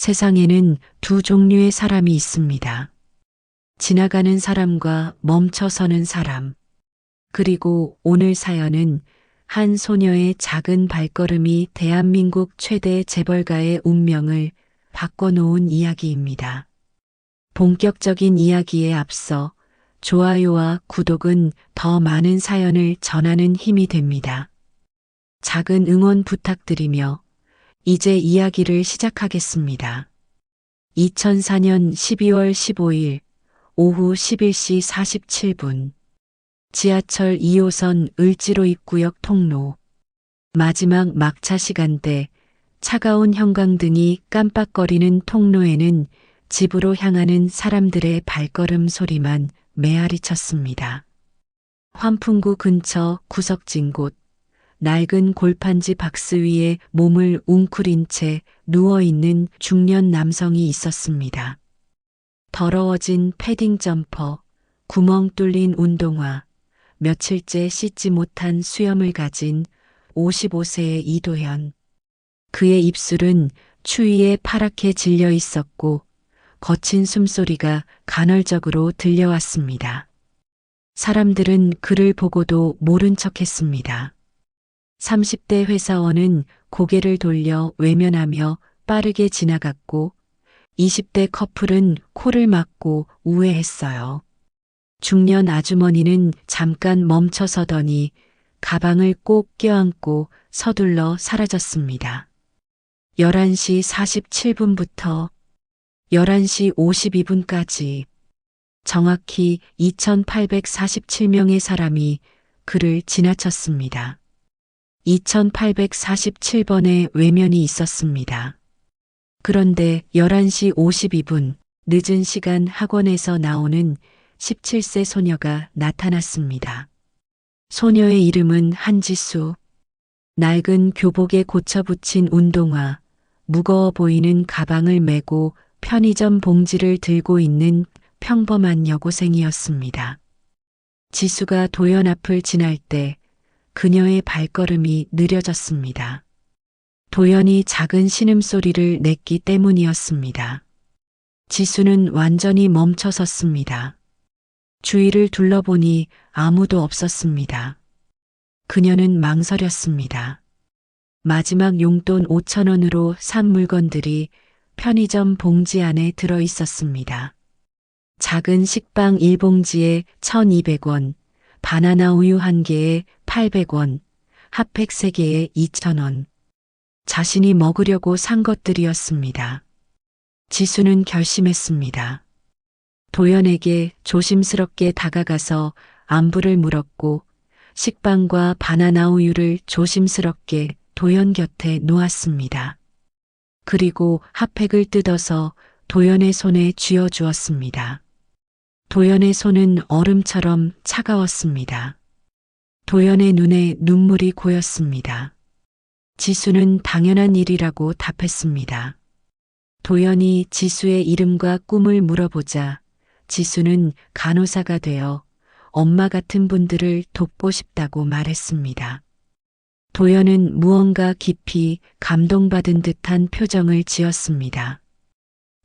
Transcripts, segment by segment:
세상에는 두 종류의 사람이 있습니다. 지나가는 사람과 멈춰서는 사람. 그리고 오늘 사연은 한 소녀의 작은 발걸음이 대한민국 최대 재벌가의 운명을 바꿔놓은 이야기입니다. 본격적인 이야기에 앞서 좋아요와 구독은 더 많은 사연을 전하는 힘이 됩니다. 작은 응원 부탁드리며 이제 이야기를 시작하겠습니다. 2004년 12월 15일 오후 11시 47분 지하철 2호선 을지로 입구역 통로 마지막 막차 시간대 차가운 형광등이 깜빡거리는 통로에는 집으로 향하는 사람들의 발걸음 소리만 메아리 쳤습니다. 환풍구 근처 구석진 곳 낡은 골판지 박스 위에 몸을 웅크린 채 누워있는 중년 남성이 있었습니다. 더러워진 패딩 점퍼, 구멍 뚫린 운동화, 며칠째 씻지 못한 수염을 가진 55세의 이도현. 그의 입술은 추위에 파랗게 질려 있었고 거친 숨소리가 간헐적으로 들려왔습니다. 사람들은 그를 보고도 모른 척했습니다. 30대 회사원은 고개를 돌려 외면하며 빠르게 지나갔고 20대 커플은 코를 막고 우회했어요. 중년 아주머니는 잠깐 멈춰서더니 가방을 꼭 껴안고 서둘러 사라졌습니다. 11시 47분부터 11시 52분까지 정확히 2847명의 사람이 그를 지나쳤습니다. 2847번의 외면이 있었습니다. 그런데 11시 52분 늦은 시간 학원에서 나오는 17세 소녀가 나타났습니다. 소녀의 이름은 한지수. 낡은 교복에 고쳐붙인 운동화, 무거워 보이는 가방을 메고 편의점 봉지를 들고 있는 평범한 여고생이었습니다. 지수가 도연 앞을 지날 때 그녀의 발걸음이 느려졌습니다. 도연이 작은 신음소리를 냈기 때문이었습니다. 지수는 완전히 멈춰섰습니다. 주위를 둘러보니 아무도 없었습니다. 그녀는 망설였습니다. 마지막 용돈 5,000원으로 산 물건들이 편의점 봉지 안에 들어 있었습니다. 작은 식빵 1봉지에 1,200원, 바나나 우유 1개에 800원, 핫팩 3개에 2,000원. 자신이 먹으려고 산 것들이었습니다. 지수는 결심했습니다. 도연에게 조심스럽게 다가가서 안부를 물었고 식빵과 바나나 우유를 조심스럽게 도연 곁에 놓았습니다. 그리고 핫팩을 뜯어서 도연의 손에 쥐어주었습니다. 도연의 손은 얼음처럼 차가웠습니다. 도연의 눈에 눈물이 고였습니다. 지수는 당연한 일이라고 답했습니다. 도연이 지수의 이름과 꿈을 물어보자 지수는 간호사가 되어 엄마 같은 분들을 돕고 싶다고 말했습니다. 도연은 무언가 깊이 감동받은 듯한 표정을 지었습니다.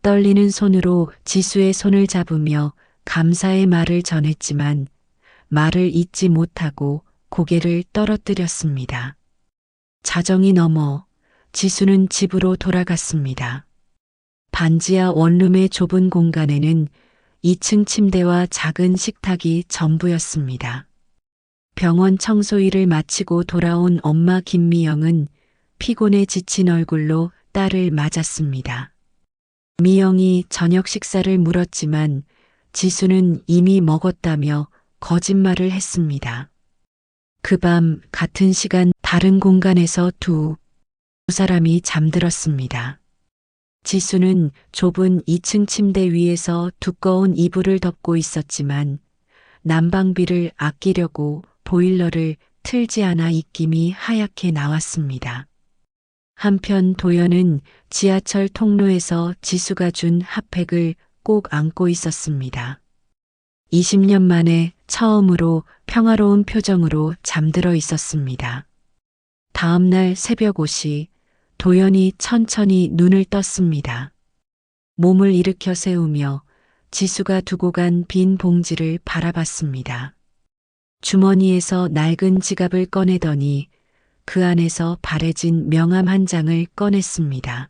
떨리는 손으로 지수의 손을 잡으며 감사의 말을 전했지만 말을 잇지 못하고 고개를 떨어뜨렸습니다. 자정이 넘어 지수는 집으로 돌아갔습니다. 반지하 원룸의 좁은 공간에는 2층 침대와 작은 식탁이 전부였습니다. 병원 청소 일을 마치고 돌아온 엄마 김미영은 피곤에 지친 얼굴로 딸을 맞았습니다. 미영이 저녁 식사를 물었지만 지수는 이미 먹었다며 거짓말을 했습니다. 그 밤 같은 시간 다른 공간에서 두 사람이 잠들었습니다. 지수는 좁은 2층 침대 위에서 두꺼운 이불을 덮고 있었지만 난방비를 아끼려고 보일러를 틀지 않아 입김이 하얗게 나왔습니다. 한편 도연은 지하철 통로에서 지수가 준 핫팩을 꼭 안고 있었습니다. 20년 만에 처음으로 평화로운 표정으로 잠들어 있었습니다. 다음 날 새벽 5시 도연이 천천히 눈을 떴습니다. 몸을 일으켜 세우며 지수가 두고 간 빈 봉지를 바라봤습니다. 주머니에서 낡은 지갑을 꺼내더니 그 안에서 바래진 명함 한 장을 꺼냈습니다.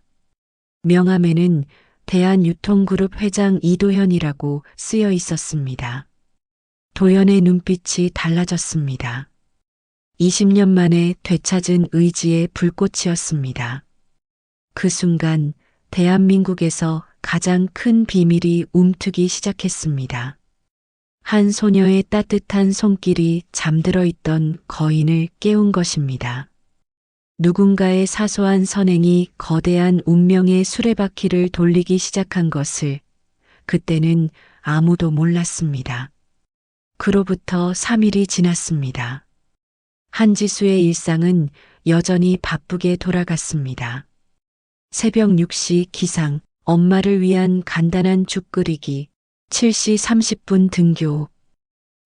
명함에는 대한유통그룹 회장 이도현이라고 쓰여 있었습니다. 도현의 눈빛이 달라졌습니다. 20년 만에 되찾은 의지의 불꽃이었습니다. 그 순간 대한민국에서 가장 큰 비밀이 움트기 시작했습니다. 한 소녀의 따뜻한 손길이 잠들어 있던 거인을 깨운 것입니다. 누군가의 사소한 선행이 거대한 운명의 수레바퀴를 돌리기 시작한 것을 그때는 아무도 몰랐습니다. 그로부터 3일이 지났습니다. 한지수의 일상은 여전히 바쁘게 돌아갔습니다. 새벽 6시 기상, 엄마를 위한 간단한 죽 끓이기, 7시 30분 등교.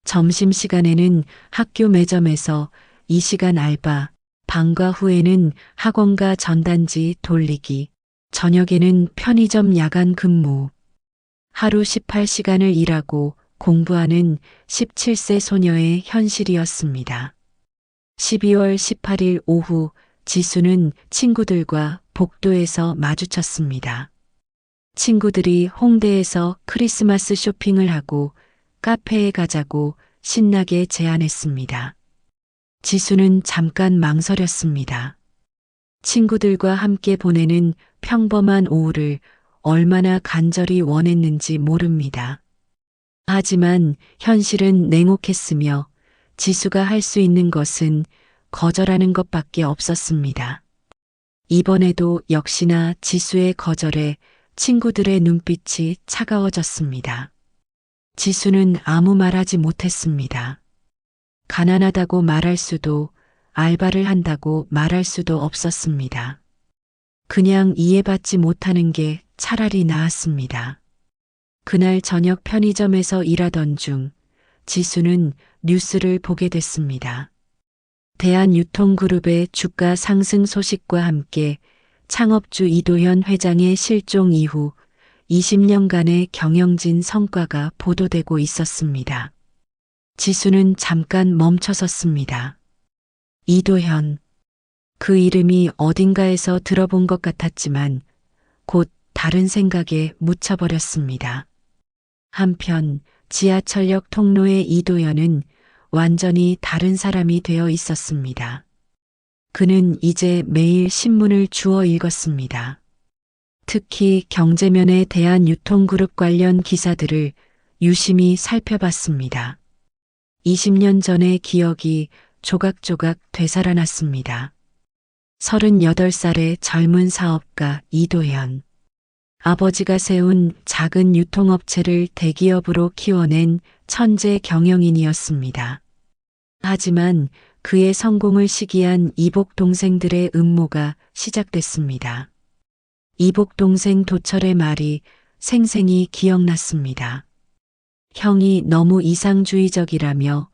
점심시간에는 학교 매점에서 2시간 알바, 방과 후에는 학원가 전단지 돌리기, 저녁에는 편의점 야간 근무. 하루 18시간을 일하고 공부하는 17세 소녀의 현실이었습니다. 12월 18일 오후 지수는 친구들과 복도에서 마주쳤습니다. 친구들이 홍대에서 크리스마스 쇼핑을 하고 카페에 가자고 신나게 제안했습니다. 지수는 잠깐 망설였습니다. 친구들과 함께 보내는 평범한 오후를 얼마나 간절히 원했는지 모릅니다. 하지만 현실은 냉혹했으며 지수가 할 수 있는 것은 거절하는 것밖에 없었습니다. 이번에도 역시나 지수의 거절에 친구들의 눈빛이 차가워졌습니다. 지수는 아무 말하지 못했습니다. 가난하다고 말할 수도, 알바를 한다고 말할 수도 없었습니다. 그냥 이해받지 못하는 게 차라리 나았습니다. 그날 저녁 편의점에서 일하던 중 지수는 뉴스를 보게 됐습니다. 대한유통그룹의 주가 상승 소식과 함께 창업주 이도현 회장의 실종 이후 20년간의 경영진 성과가 보도되고 있었습니다. 지수는 잠깐 멈춰섰습니다. 이도현. 그 이름이 어딘가에서 들어본 것 같았지만 곧 다른 생각에 묻혀버렸습니다. 한편 지하철역 통로의 이도현은 완전히 다른 사람이 되어 있었습니다. 그는 이제 매일 신문을 주워 읽었습니다. 특히 경제면에 대한 유통그룹 관련 기사들을 유심히 살펴봤습니다. 20년 전의 기억이 조각조각 되살아났습니다. 38살의 젊은 사업가 이도현. 아버지가 세운 작은 유통업체를 대기업으로 키워낸 천재 경영인이었습니다. 하지만 그의 성공을 시기한 이복 동생들의 음모가 시작됐습니다. 이복 동생 도철의 말이 생생히 기억났습니다. 형이 너무 이상주의적이라며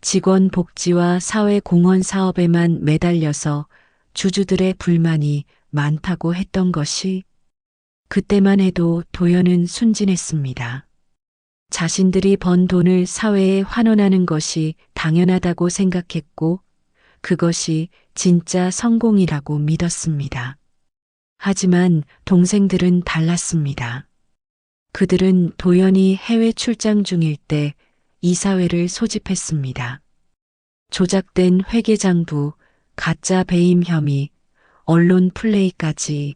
직원 복지와 사회공헌 사업에만 매달려서 주주들의 불만이 많다고 했던 것이 그때만 해도 도연은 순진했습니다. 자신들이 번 돈을 사회에 환원하는 것이 당연하다고 생각했고 그것이 진짜 성공이라고 믿었습니다. 하지만 동생들은 달랐습니다. 그들은 도연이 해외 출장 중일 때 이사회를 소집했습니다. 조작된 회계장부, 가짜 배임 혐의, 언론 플레이까지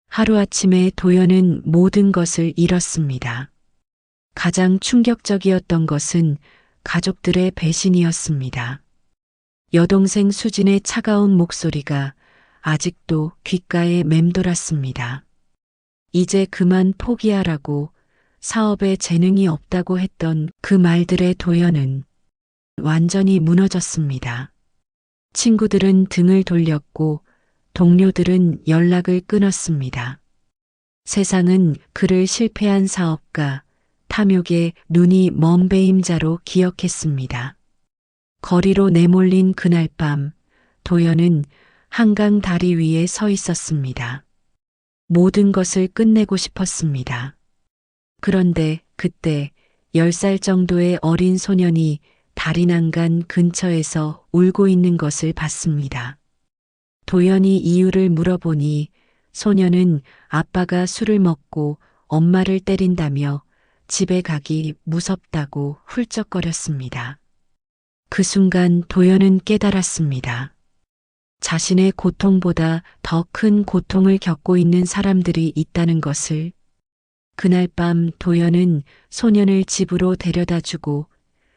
하루아침에 도연은 모든 것을 잃었습니다. 가장 충격적이었던 것은 가족들의 배신이었습니다. 여동생 수진의 차가운 목소리가 아직도 귓가에 맴돌았습니다. 이제 그만 포기하라고 사업에 재능이 없다고 했던 그 말들의 도연은 완전히 무너졌습니다. 친구들은 등을 돌렸고 동료들은 연락을 끊었습니다. 세상은 그를 실패한 사업가, 탐욕에 눈이 먼 배임자로 기억했습니다. 거리로 내몰린 그날 밤, 도연은 한강 다리 위에 서 있었습니다. 모든 것을 끝내고 싶었습니다. 그런데 그때 10살 정도의 어린 소년이 다리 난간 근처에서 울고 있는 것을 봤습니다. 도연이 이유를 물어보니 소년은 아빠가 술을 먹고 엄마를 때린다며 집에 가기 무섭다고 훌쩍거렸습니다. 그 순간 도연은 깨달았습니다. 자신의 고통보다 더 큰 고통을 겪고 있는 사람들이 있다는 것을. 그날 밤 도연은 소년을 집으로 데려다 주고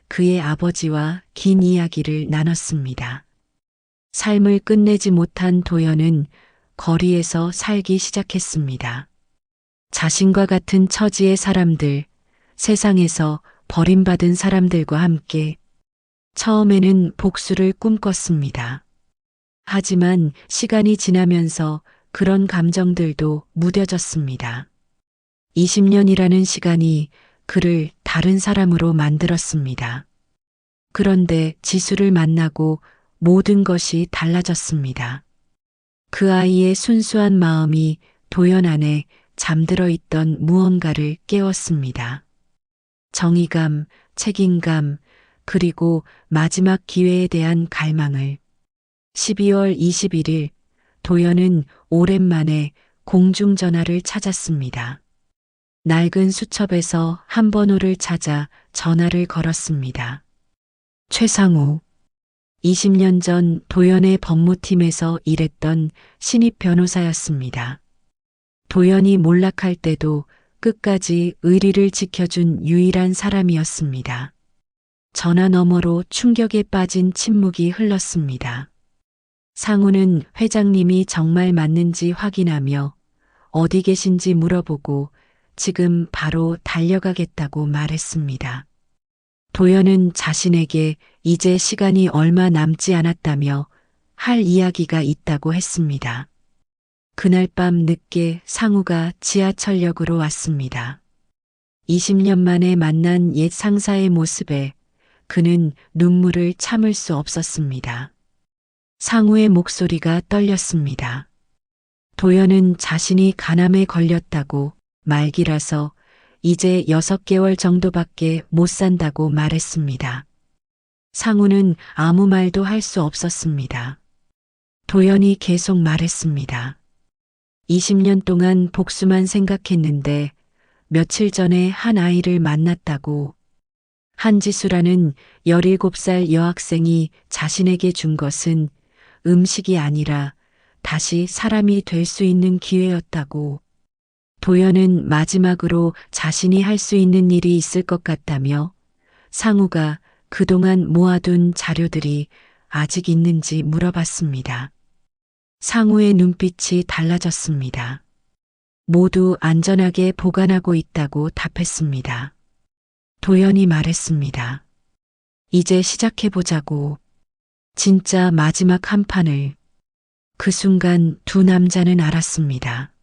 그의 아버지와 긴 이야기를 나눴습니다. 삶을 끝내지 못한 도연은 거리에서 살기 시작했습니다. 자신과 같은 처지의 사람들, 세상에서 버림받은 사람들과 함께 처음에는 복수를 꿈꿨습니다. 하지만 시간이 지나면서 그런 감정들도 무뎌졌습니다. 20년이라는 시간이 그를 다른 사람으로 만들었습니다. 그런데 지수를 만나고 모든 것이 달라졌습니다. 그 아이의 순수한 마음이 도연 안에 잠들어 있던 무언가를 깨웠습니다. 정의감, 책임감, 그리고 마지막 기회에 대한 갈망을. 12월 21일 도연은 오랜만에 공중전화를 찾았습니다. 낡은 수첩에서 한 번호를 찾아 전화를 걸었습니다. 최상우. 20년 전 도연의 법무팀에서 일했던 신입 변호사였습니다. 도연이 몰락할 때도 끝까지 의리를 지켜준 유일한 사람이었습니다. 전화 너머로 충격에 빠진 침묵이 흘렀습니다. 상우는 회장님이 정말 맞는지 확인하며 어디 계신지 물어보고 지금 바로 달려가겠다고 말했습니다. 도연은 자신에게 이제 시간이 얼마 남지 않았다며 할 이야기가 있다고 했습니다. 그날 밤 늦게 상우가 지하철역으로 왔습니다. 20년 만에 만난 옛 상사의 모습에 그는 눈물을 참을 수 없었습니다. 상우의 목소리가 떨렸습니다. 도연은 자신이 간암에 걸렸다고 말기라서 이제 6개월 정도밖에 못 산다고 말했습니다. 상우는 아무 말도 할 수 없었습니다. 도연이 계속 말했습니다. 20년 동안 복수만 생각했는데 며칠 전에 한 아이를 만났다고. 한지수라는 17살 여학생이 자신에게 준 것은 음식이 아니라 다시 사람이 될 수 있는 기회였다고. 도연은 마지막으로 자신이 할 수 있는 일이 있을 것 같다며 상우가 그동안 모아둔 자료들이 아직 있는지 물어봤습니다. 상우의 눈빛이 달라졌습니다. 모두 안전하게 보관하고 있다고 답했습니다. 도연이 말했습니다. 이제 시작해보자고. 진짜 마지막 한 판을. 그 순간 두 남자는 알았습니다.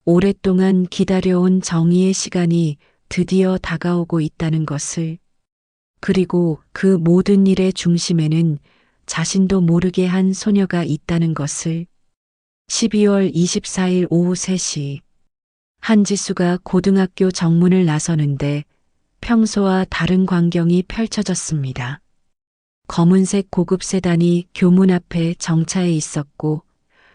오랫동안 기다려온 정의의 시간이 드디어 다가오고 있다는 것을. 그리고 그 모든 일의 중심에는 자신도 모르게 한 소녀가 있다는 것을. 12월 24일 오후 3시 한지수가 고등학교 정문을 나서는데 평소와 다른 광경이 펼쳐졌습니다. 검은색 고급 세단이 교문 앞에 정차해 있었고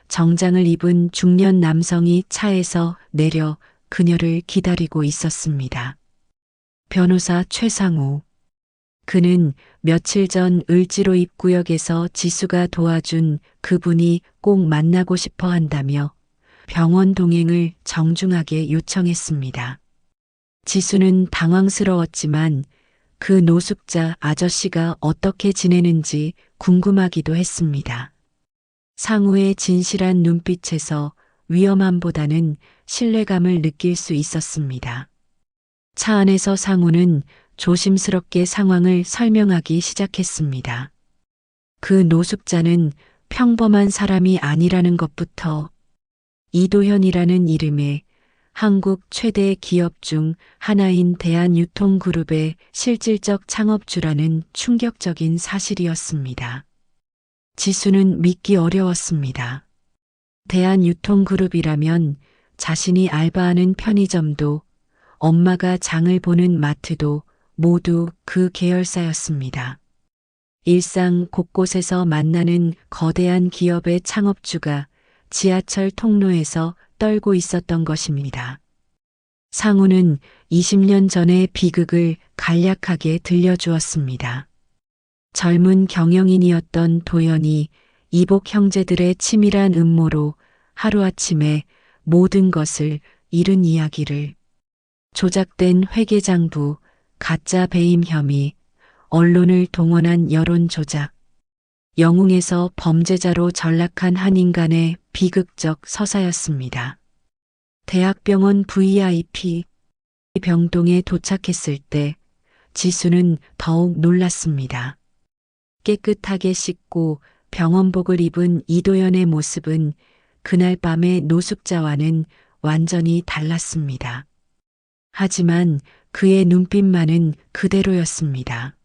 정장을 입은 중년 남성이 차에서 내려 그녀를 기다리고 있었습니다. 변호사 최상우. 그는 며칠 전 을지로 입구역에서 지수가 도와준 그분이 꼭 만나고 싶어 한다며 병원 동행을 정중하게 요청했습니다. 지수는 당황스러웠지만 그 노숙자 아저씨가 어떻게 지내는지 궁금하기도 했습니다. 상우의 진실한 눈빛에서 위험함보다는 신뢰감을 느낄 수 있었습니다. 차 안에서 상우는 조심스럽게 상황을 설명하기 시작했습니다. 그 노숙자는 평범한 사람이 아니라는 것부터. 이도현이라는 이름의 한국 최대 기업 중 하나인 대한유통그룹의 실질적 창업주라는 충격적인 사실이었습니다. 지수는 믿기 어려웠습니다. 대한유통그룹이라면 자신이 알바하는 편의점도 엄마가 장을 보는 마트도 모두 그 계열사였습니다. 일상 곳곳에서 만나는 거대한 기업의 창업주가 지하철 통로에서 떨고 있었던 것입니다. 상우는 20년 전의 비극을 간략하게 들려주었습니다. 젊은 경영인이었던 도연이 이복 형제들의 치밀한 음모로 하루아침에 모든 것을 잃은 이야기를, 조작된 회계장부, 가짜 배임 혐의, 언론을 동원한 여론 조작, 영웅에서 범죄자로 전락한 한 인간의 비극적 서사였습니다. 대학병원 VIP 병동에 도착했을 때 지수는 더욱 놀랐습니다. 깨끗하게 씻고 병원복을 입은 이도연의 모습은 그날 밤의 노숙자와는 완전히 달랐습니다. 하지만 그의 눈빛만은 그대로였습니다.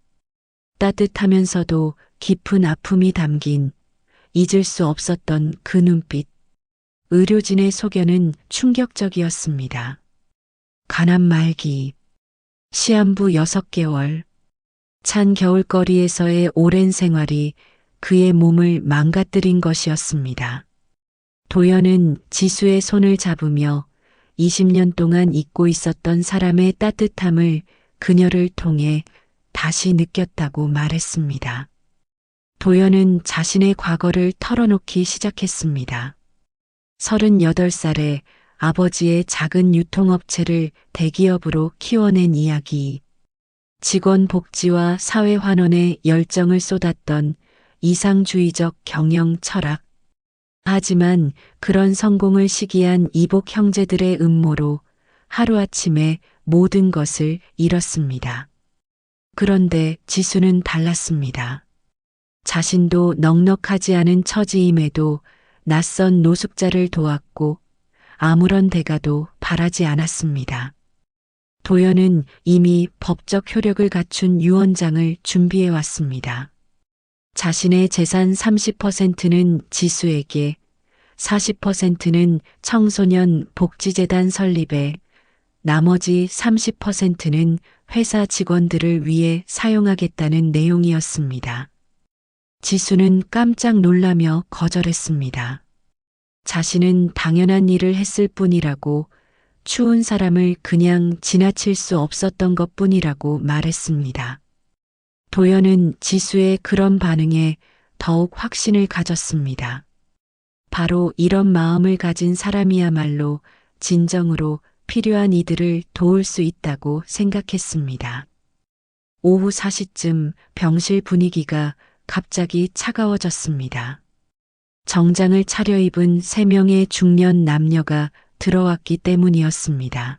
따뜻하면서도 깊은 아픔이 담긴 잊을 수 없었던 그 눈빛. 의료진의 소견은 충격적이었습니다. 간암 말기, 시한부 6개월, 찬 겨울거리에서의 오랜 생활이 그의 몸을 망가뜨린 것이었습니다. 도연은 지수의 손을 잡으며 20년 동안 잊고 있었던 사람의 따뜻함을 그녀를 통해 다시 느꼈다고 말했습니다. 도연은 자신의 과거를 털어놓기 시작했습니다. 38살에 아버지의 작은 유통업체를 대기업으로 키워낸 이야기, 직원 복지와 사회 환원에 열정을 쏟았던 이상주의적 경영 철학. 하지만 그런 성공을 시기한 이복 형제들의 음모로 하루아침에 모든 것을 잃었습니다. 그런데 지수는 달랐습니다. 자신도 넉넉하지 않은 처지임에도 낯선 노숙자를 도왔고 아무런 대가도 바라지 않았습니다. 도연은 이미 법적 효력을 갖춘 유언장을 준비해 왔습니다. 자신의 재산 30%는 지수에게, 40%는 청소년 복지재단 설립에, 나머지 30%는 회사 직원들을 위해 사용하겠다는 내용이었습니다. 지수는 깜짝 놀라며 거절했습니다. 자신은 당연한 일을 했을 뿐이라고, 추운 사람을 그냥 지나칠 수 없었던 것뿐이라고 말했습니다. 도연은 지수의 그런 반응에 더욱 확신을 가졌습니다. 바로 이런 마음을 가진 사람이야말로 진정으로 필요한 이들을 도울 수 있다고 생각했습니다. 오후 4시쯤 병실 분위기가 갑자기 차가워졌습니다. 정장을 차려입은 3명의 중년 남녀가 들어왔기 때문이었습니다.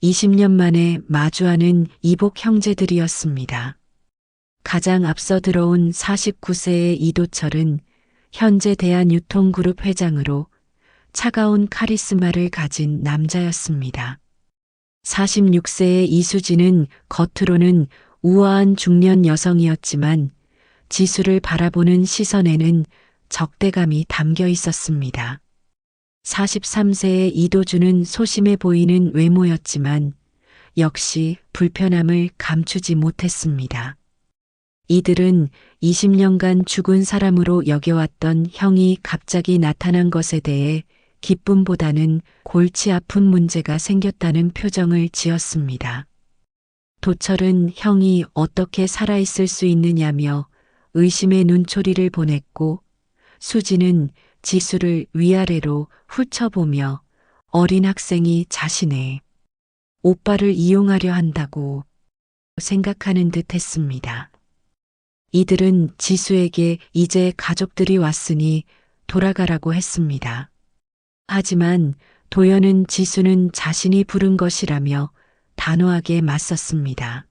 20년 만에 마주하는 이복 형제들이었습니다. 가장 앞서 들어온 49세의 이도철은 현재 대한유통그룹 회장으로 차가운 카리스마를 가진 남자였습니다. 46세의 이수진은 겉으로는 우아한 중년 여성이었지만 지수를 바라보는 시선에는 적대감이 담겨 있었습니다. 43세의 이도준은 소심해 보이는 외모였지만 역시 불편함을 감추지 못했습니다. 이들은 20년간 죽은 사람으로 여겨왔던 형이 갑자기 나타난 것에 대해 기쁨보다는 골치 아픈 문제가 생겼다는 표정을 지었습니다. 도철은 형이 어떻게 살아있을 수 있느냐며 의심의 눈초리를 보냈고, 수지는 지수를 위아래로 훑어보며 어린 학생이 자신의 오빠를 이용하려 한다고 생각하는 듯 했습니다. 이들은 지수에게 이제 가족들이 왔으니 돌아가라고 했습니다. 하지만 도연은 지수는 자신이 부른 것이라며 단호하게 맞섰습니다.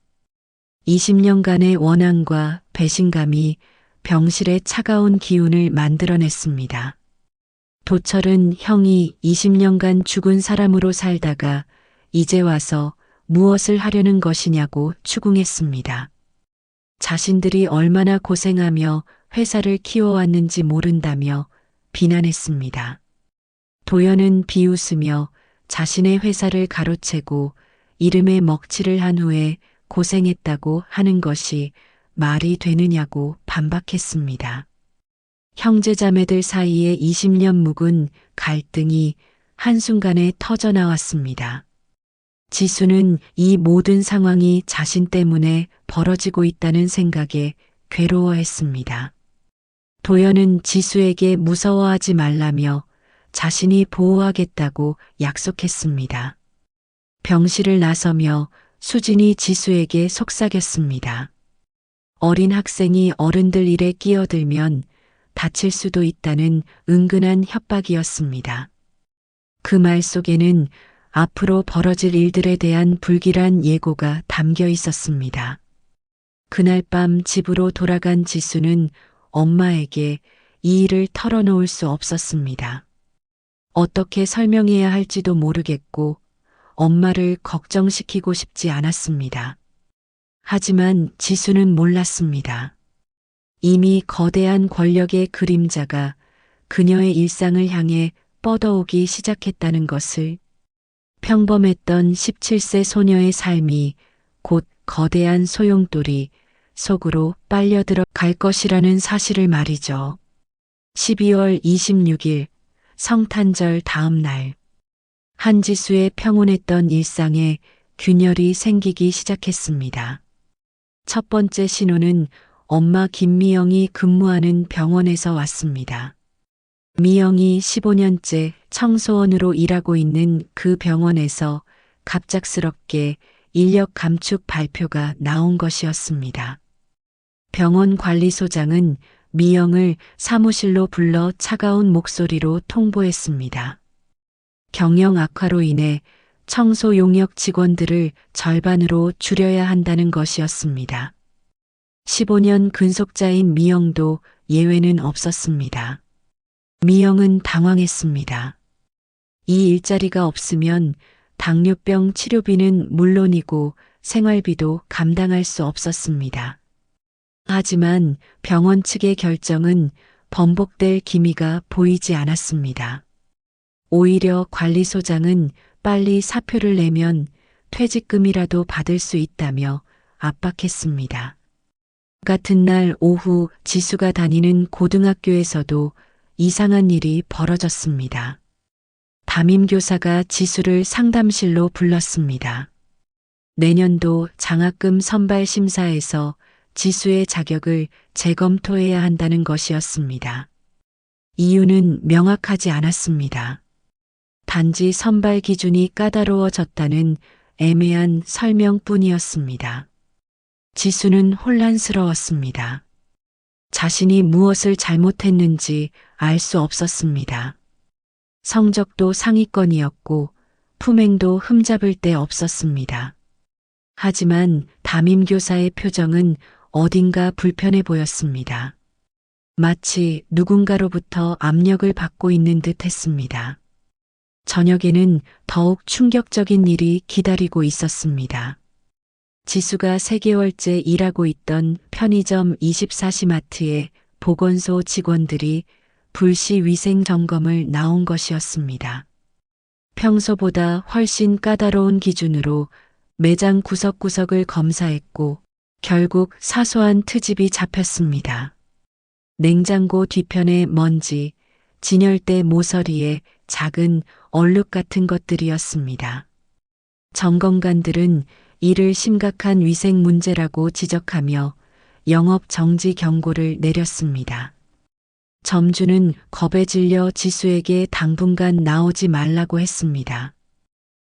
20년간의 원한과 배신감이 병실의 차가운 기운을 만들어냈습니다. 도철은 형이 20년간 죽은 사람으로 살다가 이제 와서 무엇을 하려는 것이냐고 추궁했습니다. 자신들이 얼마나 고생하며 회사를 키워왔는지 모른다며 비난했습니다. 도연은 비웃으며 자신의 회사를 가로채고 이름에 먹칠을 한 후에 고생했다고 하는 것이 말이 되느냐고 반박했습니다. 형제자매들 사이에 20년 묵은 갈등이 한순간에 터져나왔습니다. 지수는 이 모든 상황이 자신 때문에 벌어지고 있다는 생각에 괴로워했습니다. 도연은 지수에게 무서워하지 말라며 자신이 보호하겠다고 약속했습니다. 병실을 나서며 수진이 지수에게 속삭였습니다. 어린 학생이 어른들 일에 끼어들면 다칠 수도 있다는 은근한 협박이었습니다. 그 말 속에는 앞으로 벌어질 일들에 대한 불길한 예고가 담겨 있었습니다. 그날 밤 집으로 돌아간 지수는 엄마에게 이 일을 털어놓을 수 없었습니다. 어떻게 설명해야 할지도 모르겠고 엄마를 걱정시키고 싶지 않았습니다. 하지만 지수는 몰랐습니다. 이미 거대한 권력의 그림자가 그녀의 일상을 향해 뻗어오기 시작했다는 것을, 평범했던 17세 소녀의 삶이 곧 거대한 소용돌이 속으로 빨려들어갈 것이라는 사실을 말이죠. 12월 26일 성탄절 다음 날, 한지수의 평온했던 일상에 균열이 생기기 시작했습니다. 첫 번째 신호는 엄마 김미영이 근무하는 병원에서 왔습니다. 미영이 15년째 청소원으로 일하고 있는 그 병원에서 갑작스럽게 인력 감축 발표가 나온 것이었습니다. 병원 관리소장은 미영을 사무실로 불러 차가운 목소리로 통보했습니다. 경영 악화로 인해 청소 용역 직원들을 절반으로 줄여야 한다는 것이었습니다. 15년 근속자인 미영도 예외는 없었습니다. 미영은 당황했습니다. 이 일자리가 없으면 당뇨병 치료비는 물론이고 생활비도 감당할 수 없었습니다. 하지만 병원 측의 결정은 번복될 기미가 보이지 않았습니다. 오히려 관리소장은 빨리 사표를 내면 퇴직금이라도 받을 수 있다며 압박했습니다. 같은 날 오후 지수가 다니는 고등학교에서도 이상한 일이 벌어졌습니다. 담임교사가 지수를 상담실로 불렀습니다. 내년도 장학금 선발 심사에서 지수의 자격을 재검토해야 한다는 것이었습니다. 이유는 명확하지 않았습니다. 단지 선발 기준이 까다로워졌다는 애매한 설명뿐이었습니다. 지수는 혼란스러웠습니다. 자신이 무엇을 잘못했는지 알 수 없었습니다. 성적도 상위권이었고 품행도 흠잡을 데 없었습니다. 하지만 담임교사의 표정은 어딘가 불편해 보였습니다. 마치 누군가로부터 압력을 받고 있는 듯 했습니다. 저녁에는 더욱 충격적인 일이 기다리고 있었습니다. 지수가 3개월째 일하고 있던 편의점 24시 마트에 보건소 직원들이 불시 위생 점검을 나온 것이었습니다. 평소보다 훨씬 까다로운 기준으로 매장 구석구석을 검사했고 결국 사소한 트집이 잡혔습니다. 냉장고 뒤편의 먼지, 진열대 모서리에 작은 얼룩 같은 것들이었습니다. 점검관들은 이를 심각한 위생 문제라고 지적하며 영업 정지 경고를 내렸습니다. 점주는 겁에 질려 지수에게 당분간 나오지 말라고 했습니다.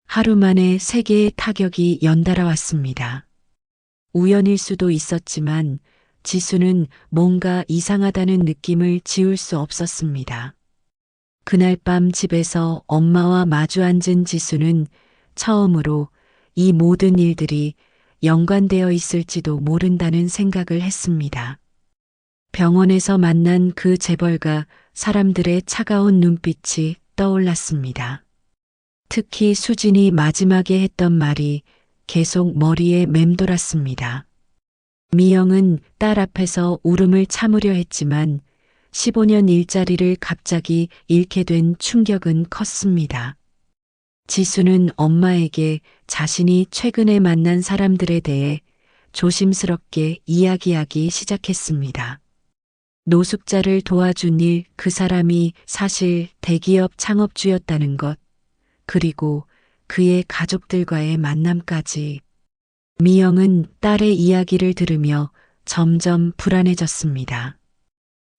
하루 만에 3개의 타격이 연달아 왔습니다. 우연일 수도 있었지만 지수는 뭔가 이상하다는 느낌을 지울 수 없었습니다. 그날 밤 집에서 엄마와 마주 앉은 지수는 처음으로 이 모든 일들이 연관되어 있을지도 모른다는 생각을 했습니다. 병원에서 만난 그 재벌가 사람들의 차가운 눈빛이 떠올랐습니다. 특히 수진이 마지막에 했던 말이 계속 머리에 맴돌았습니다. 미영은 딸 앞에서 울음을 참으려 했지만 15년 일자리를 갑자기 잃게 된 충격은 컸습니다. 지수는 엄마에게 자신이 최근에 만난 사람들에 대해 조심스럽게 이야기하기 시작했습니다. 노숙자를 도와준 일, 그 사람이 사실 대기업 창업주였다는 것, 그리고 그의 가족들과의 만남까지. 미영은 딸의 이야기를 들으며 점점 불안해졌습니다.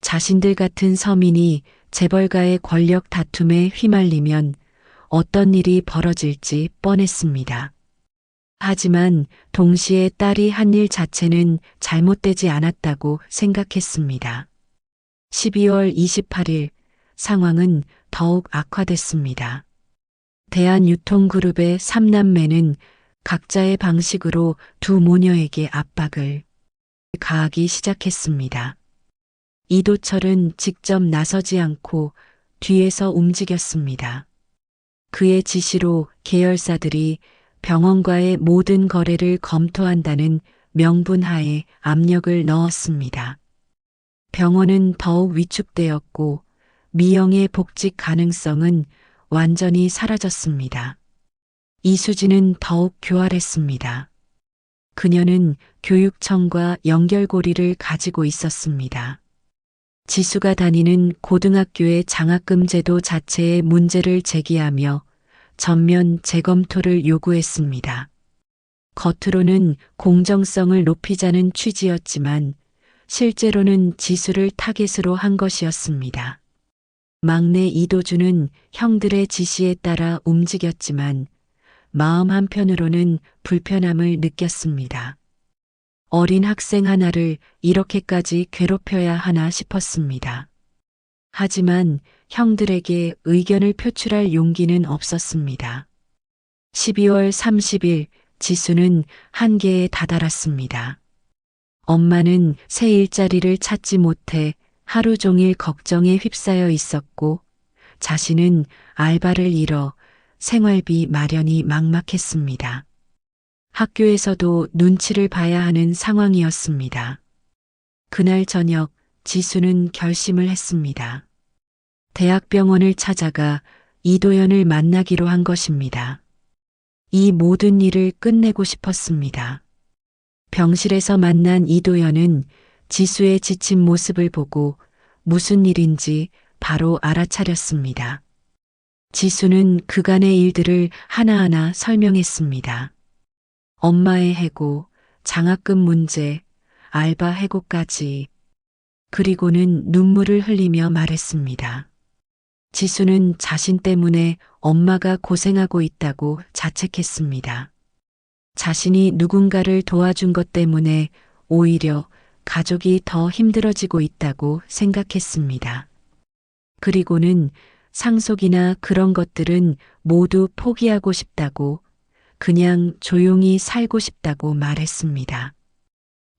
자신들 같은 서민이 재벌가의 권력 다툼에 휘말리면 어떤 일이 벌어질지 뻔했습니다. 하지만 동시에 딸이 한 일 자체는 잘못되지 않았다고 생각했습니다. 12월 28일 상황은 더욱 악화됐습니다. 대한유통그룹의 3남매는 각자의 방식으로 두 모녀에게 압박을 가하기 시작했습니다. 이도철은 직접 나서지 않고 뒤에서 움직였습니다. 그의 지시로 계열사들이 병원과의 모든 거래를 검토한다는 명분하에 압력을 넣었습니다. 병원은 더욱 위축되었고 미영의 복직 가능성은 완전히 사라졌습니다. 이수진은 더욱 교활했습니다. 그녀는 교육청과 연결고리를 가지고 있었습니다. 지수가 다니는 고등학교의 장학금 제도 자체에 문제를 제기하며 전면 재검토를 요구했습니다. 겉으로는 공정성을 높이자는 취지였지만 실제로는 지수를 타겟으로 한 것이었습니다. 막내 이도준은 형들의 지시에 따라 움직였지만 마음 한편으로는 불편함을 느꼈습니다. 어린 학생 하나를 이렇게까지 괴롭혀야 하나 싶었습니다. 하지만 형들에게 의견을 표출할 용기는 없었습니다. 12월 30일 지수는 한계에 다다랐습니다. 엄마는 새 일자리를 찾지 못해 하루 종일 걱정에 휩싸여 있었고 자신은 알바를 잃어 생활비 마련이 막막했습니다. 학교에서도 눈치를 봐야 하는 상황이었습니다. 그날 저녁 지수는 결심을 했습니다. 대학병원을 찾아가 이도연을 만나기로 한 것입니다. 이 모든 일을 끝내고 싶었습니다. 병실에서 만난 이도연은 지수의 지친 모습을 보고 무슨 일인지 바로 알아차렸습니다. 지수는 그간의 일들을 하나하나 설명했습니다. 엄마의 해고, 장학금 문제, 알바 해고까지. 그리고는 눈물을 흘리며 말했습니다. 지수는 자신 때문에 엄마가 고생하고 있다고 자책했습니다. 자신이 누군가를 도와준 것 때문에 오히려 가족이 더 힘들어지고 있다고 생각했습니다. 그리고는 상속이나 그런 것들은 모두 포기하고 싶다고, 그냥 조용히 살고 싶다고 말했습니다.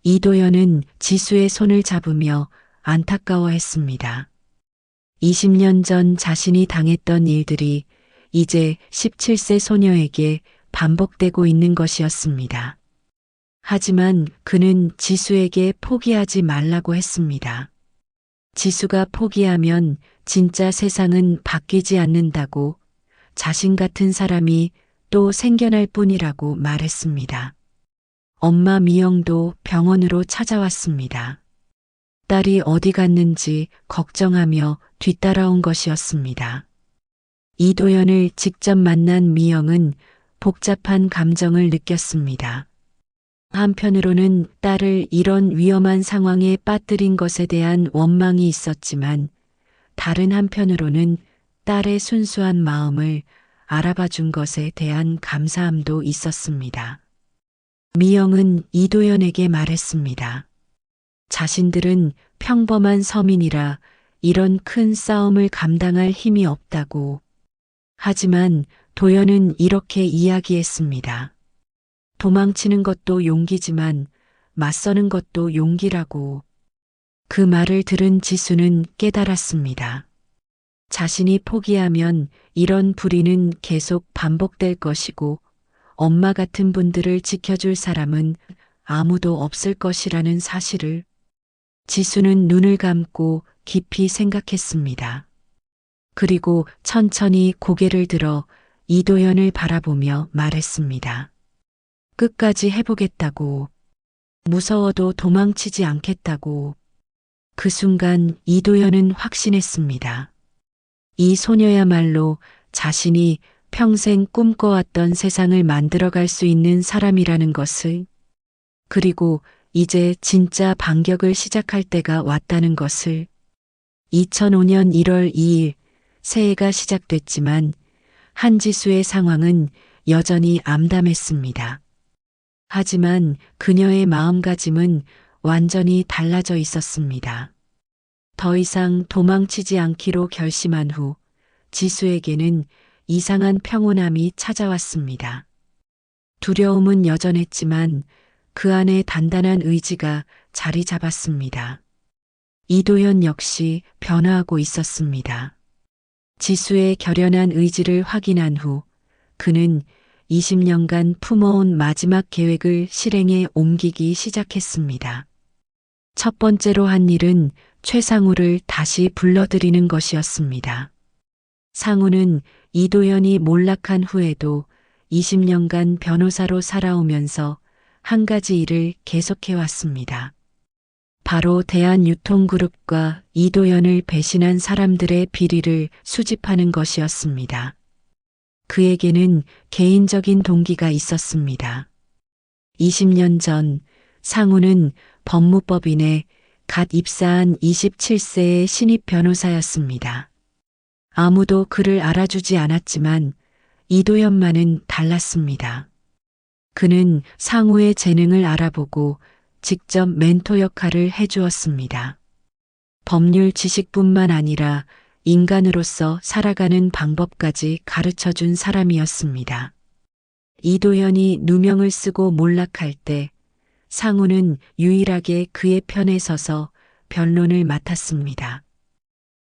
이도연은 지수의 손을 잡으며 안타까워했습니다. 20년 전 자신이 당했던 일들이 이제 17세 소녀에게 반복되고 있는 것이었습니다. 하지만 그는 지수에게 포기하지 말라고 했습니다. 지수가 포기하면 진짜 세상은 바뀌지 않는다고, 자신 같은 사람이 또 생겨날 뿐이라고 말했습니다. 엄마 미영도 병원으로 찾아왔습니다. 딸이 어디 갔는지 걱정하며 뒤따라온 것이었습니다. 이도연을 직접 만난 미영은 복잡한 감정을 느꼈습니다. 한편으로는 딸을 이런 위험한 상황에 빠뜨린 것에 대한 원망이 있었지만 다른 한편으로는 딸의 순수한 마음을 알아봐 준 것에 대한 감사함도 있었습니다. 미영은 이도연에게 말했습니다. 자신들은 평범한 서민이라 이런 큰 싸움을 감당할 힘이 없다고. 하지만 도연은 이렇게 이야기했습니다. 도망치는 것도 용기지만 맞서는 것도 용기라고. 그 말을 들은 지수는 깨달았습니다. 자신이 포기하면 이런 불의는 계속 반복될 것이고 엄마 같은 분들을 지켜줄 사람은 아무도 없을 것이라는 사실을. 지수는 눈을 감고 깊이 생각했습니다. 그리고 천천히 고개를 들어 이도현을 바라보며 말했습니다. 끝까지 해보겠다고. 무서워도 도망치지 않겠다고. 그 순간 이도현은 확신했습니다. 이 소녀야말로 자신이 평생 꿈꿔왔던 세상을 만들어갈 수 있는 사람이라는 것을, 그리고 이제 진짜 반격을 시작할 때가 왔다는 것을. 2005년 1월 2일 새해가 시작됐지만 한지수의 상황은 여전히 암담했습니다. 하지만 그녀의 마음가짐은 완전히 달라져 있었습니다. 더 이상 도망치지 않기로 결심한 후 지수에게는 이상한 평온함이 찾아왔습니다. 두려움은 여전했지만 그 안에 단단한 의지가 자리 잡았습니다. 이도현 역시 변화하고 있었습니다. 지수의 결연한 의지를 확인한 후 그는 20년간 품어온 마지막 계획을 실행에 옮기기 시작했습니다. 첫 번째로 한 일은 최상우를 다시 불러들이는 것이었습니다. 상우는 이도현이 몰락한 후에도 20년간 변호사로 살아오면서 한 가지 일을 계속해왔습니다. 바로 대한유통그룹과 이도현을 배신한 사람들의 비리를 수집하는 것이었습니다. 그에게는 개인적인 동기가 있었습니다. 20년 전 상우는 법무법인에 갓 입사한 27세의 신입 변호사였습니다. 아무도 그를 알아주지 않았지만 이도현만은 달랐습니다. 그는 상우의 재능을 알아보고 직접 멘토 역할을 해주었습니다. 법률 지식뿐만 아니라 인간으로서 살아가는 방법까지 가르쳐준 사람이었습니다. 이도현이 누명을 쓰고 몰락할 때 상우는 유일하게 그의 편에 서서 변론을 맡았습니다.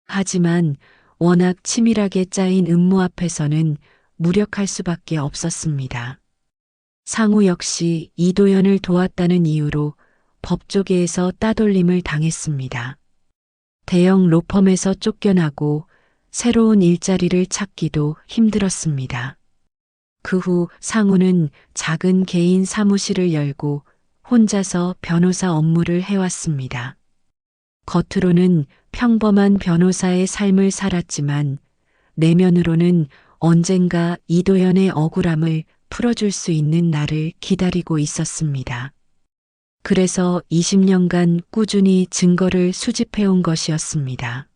하지만 워낙 치밀하게 짜인 음모 앞에서는 무력할 수밖에 없었습니다. 상우 역시 이도현을 도왔다는 이유로 법조계에서 따돌림을 당했습니다. 대형 로펌에서 쫓겨나고 새로운 일자리를 찾기도 힘들었습니다. 그 후 상우는 작은 개인 사무실을 열고 혼자서 변호사 업무를 해왔습니다. 겉으로는 평범한 변호사의 삶을 살았지만 내면으로는 언젠가 이도현의 억울함을 풀어줄 수 있는 날을 기다리고 있었습니다. 그래서 20년간 꾸준히 증거를 수집해온 것이었습니다.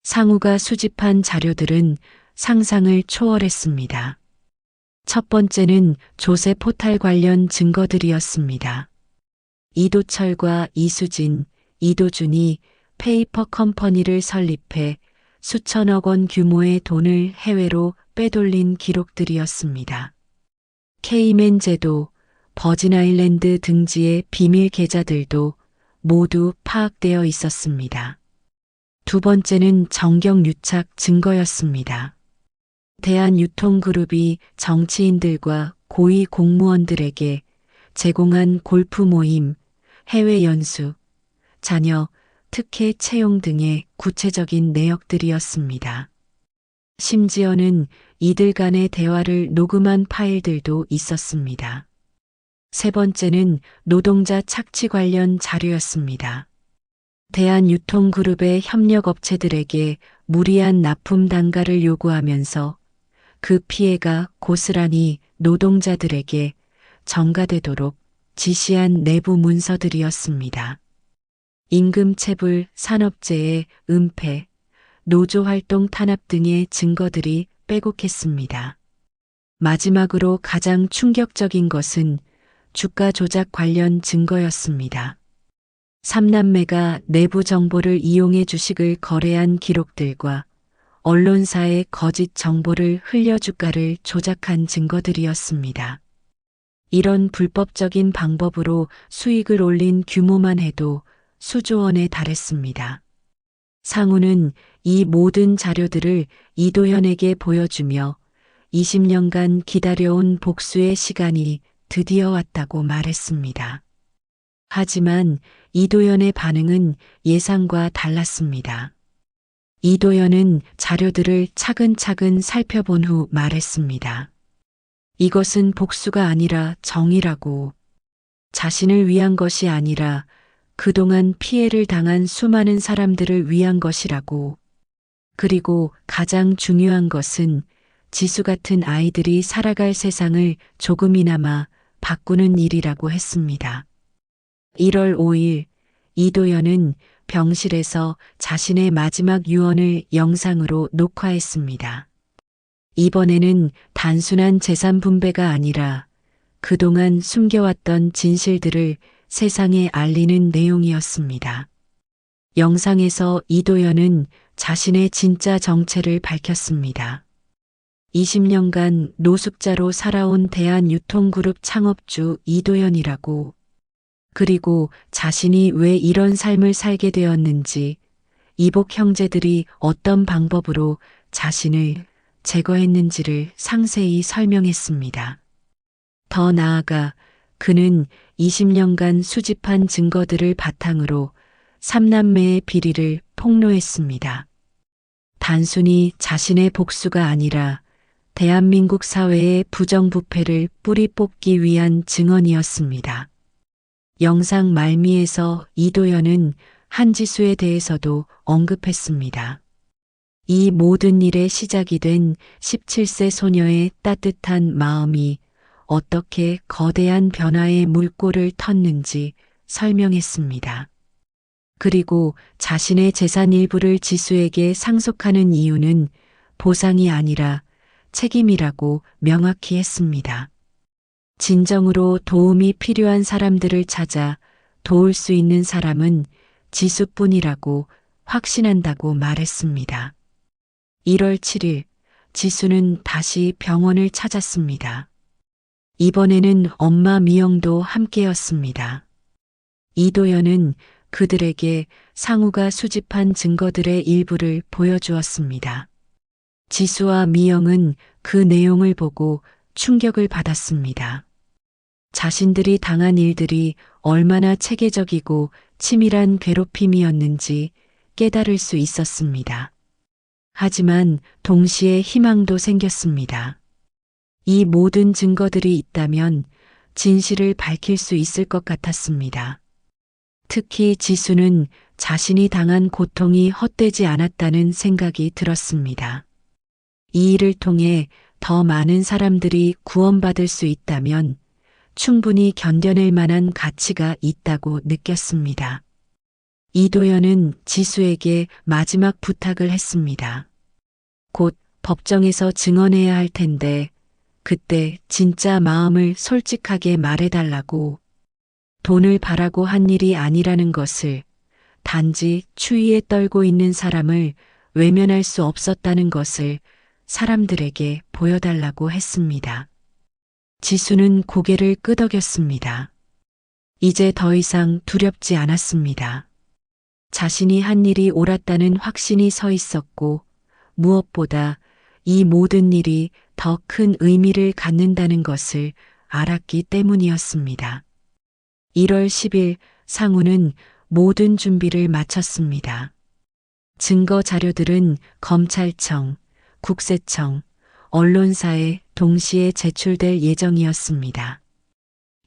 상우가 수집한 자료들은 상상을 초월했습니다. 첫 번째는 조세 포탈 관련 증거들이었습니다. 이도철과 이수진, 이도준이 페이퍼 컴퍼니를 설립해 수천억 원 규모의 돈을 해외로 빼돌린 기록들이었습니다. 케이맨 제도, 버진아일랜드 등지의 비밀 계좌들도 모두 파악되어 있었습니다. 두 번째는 정경유착 증거였습니다. 대한유통그룹이 정치인들과 고위 공무원들에게 제공한 골프 모임, 해외 연수, 자녀, 특혜 채용 등의 구체적인 내역들이었습니다. 심지어는 이들 간의 대화를 녹음한 파일들도 있었습니다. 세 번째는 노동자 착취 관련 자료였습니다. 대한유통그룹의 협력업체들에게 무리한 납품 단가를 요구하면서 그 피해가 고스란히 노동자들에게 전가되도록 지시한 내부 문서들이었습니다. 임금체불, 산업재해, 은폐, 노조활동 탄압 등의 증거들이 빼곡했습니다. 마지막으로 가장 충격적인 것은 주가 조작 관련 증거였습니다. 3남매가 내부 정보를 이용해 주식을 거래한 기록들과 언론사의 거짓 정보를 흘려 주가를 조작한 증거들이었습니다. 이런 불법적인 방법으로 수익을 올린 규모만 해도 수조 원에 달했습니다. 상우는 이 모든 자료들을 이도현에게 보여주며 20년간 기다려온 복수의 시간이 드디어 왔다고 말했습니다. 하지만 이도현의 반응은 예상과 달랐습니다. 이도연은 자료들을 차근차근 살펴본 후 말했습니다. 이것은 복수가 아니라 정의라고. 자신을 위한 것이 아니라 그동안 피해를 당한 수많은 사람들을 위한 것이라고. 그리고 가장 중요한 것은 지수 같은 아이들이 살아갈 세상을 조금이나마 바꾸는 일이라고 했습니다. 1월 5일 이도연은 병실에서 자신의 마지막 유언을 영상으로 녹화했습니다. 이번에는 단순한 재산 분배가 아니라 그동안 숨겨왔던 진실들을 세상에 알리는 내용이었습니다. 영상에서 이도연은 자신의 진짜 정체를 밝혔습니다. 20년간 노숙자로 살아온 대한유통그룹 창업주 이도연이라고. 그리고 자신이 왜 이런 삶을 살게 되었는지, 이복 형제들이 어떤 방법으로 자신을 제거했는지를 상세히 설명했습니다. 더 나아가 그는 20년간 수집한 증거들을 바탕으로 삼남매의 비리를 폭로했습니다. 단순히 자신의 복수가 아니라 대한민국 사회의 부정부패를 뿌리 뽑기 위한 증언이었습니다. 영상 말미에서 이도연은 한지수에 대해서도 언급했습니다. 이 모든 일의 시작이 된 17세 소녀의 따뜻한 마음이 어떻게 거대한 변화의 물꼬를 텄는지 설명했습니다. 그리고 자신의 재산 일부를 지수에게 상속하는 이유는 보상이 아니라 책임이라고 명확히 했습니다. 진정으로 도움이 필요한 사람들을 찾아 도울 수 있는 사람은 지수뿐이라고 확신한다고 말했습니다. 1월 7일 지수는 다시 병원을 찾았습니다. 이번에는 엄마 미영도 함께였습니다. 이도연은 그들에게 상우가 수집한 증거들의 일부를 보여주었습니다. 지수와 미영은 그 내용을 보고 충격을 받았습니다. 자신들이 당한 일들이 얼마나 체계적이고 치밀한 괴롭힘이었는지 깨달을 수 있었습니다. 하지만 동시에 희망도 생겼습니다. 이 모든 증거들이 있다면 진실을 밝힐 수 있을 것 같았습니다. 특히 지수는 자신이 당한 고통이 헛되지 않았다는 생각이 들었습니다. 이 일을 통해 더 많은 사람들이 구원받을 수 있다면 충분히 견뎌낼 만한 가치가 있다고 느꼈습니다. 이도연은 지수에게 마지막 부탁을 했습니다. 곧 법정에서 증언해야 할 텐데 그때 진짜 마음을 솔직하게 말해달라고. 돈을 바라고 한 일이 아니라는 것을, 단지 추위에 떨고 있는 사람을 외면할 수 없었다는 것을 사람들에게 보여달라고 했습니다. 지수는 고개를 끄덕였습니다. 이제 더 이상 두렵지 않았습니다. 자신이 한 일이 옳았다는 확신이 서 있었고, 무엇보다 이 모든 일이 더 큰 의미를 갖는다는 것을 알았기 때문이었습니다. 1월 10일 상우는 모든 준비를 마쳤습니다. 증거 자료들은 검찰청, 국세청, 언론사에 동시에 제출될 예정이었습니다.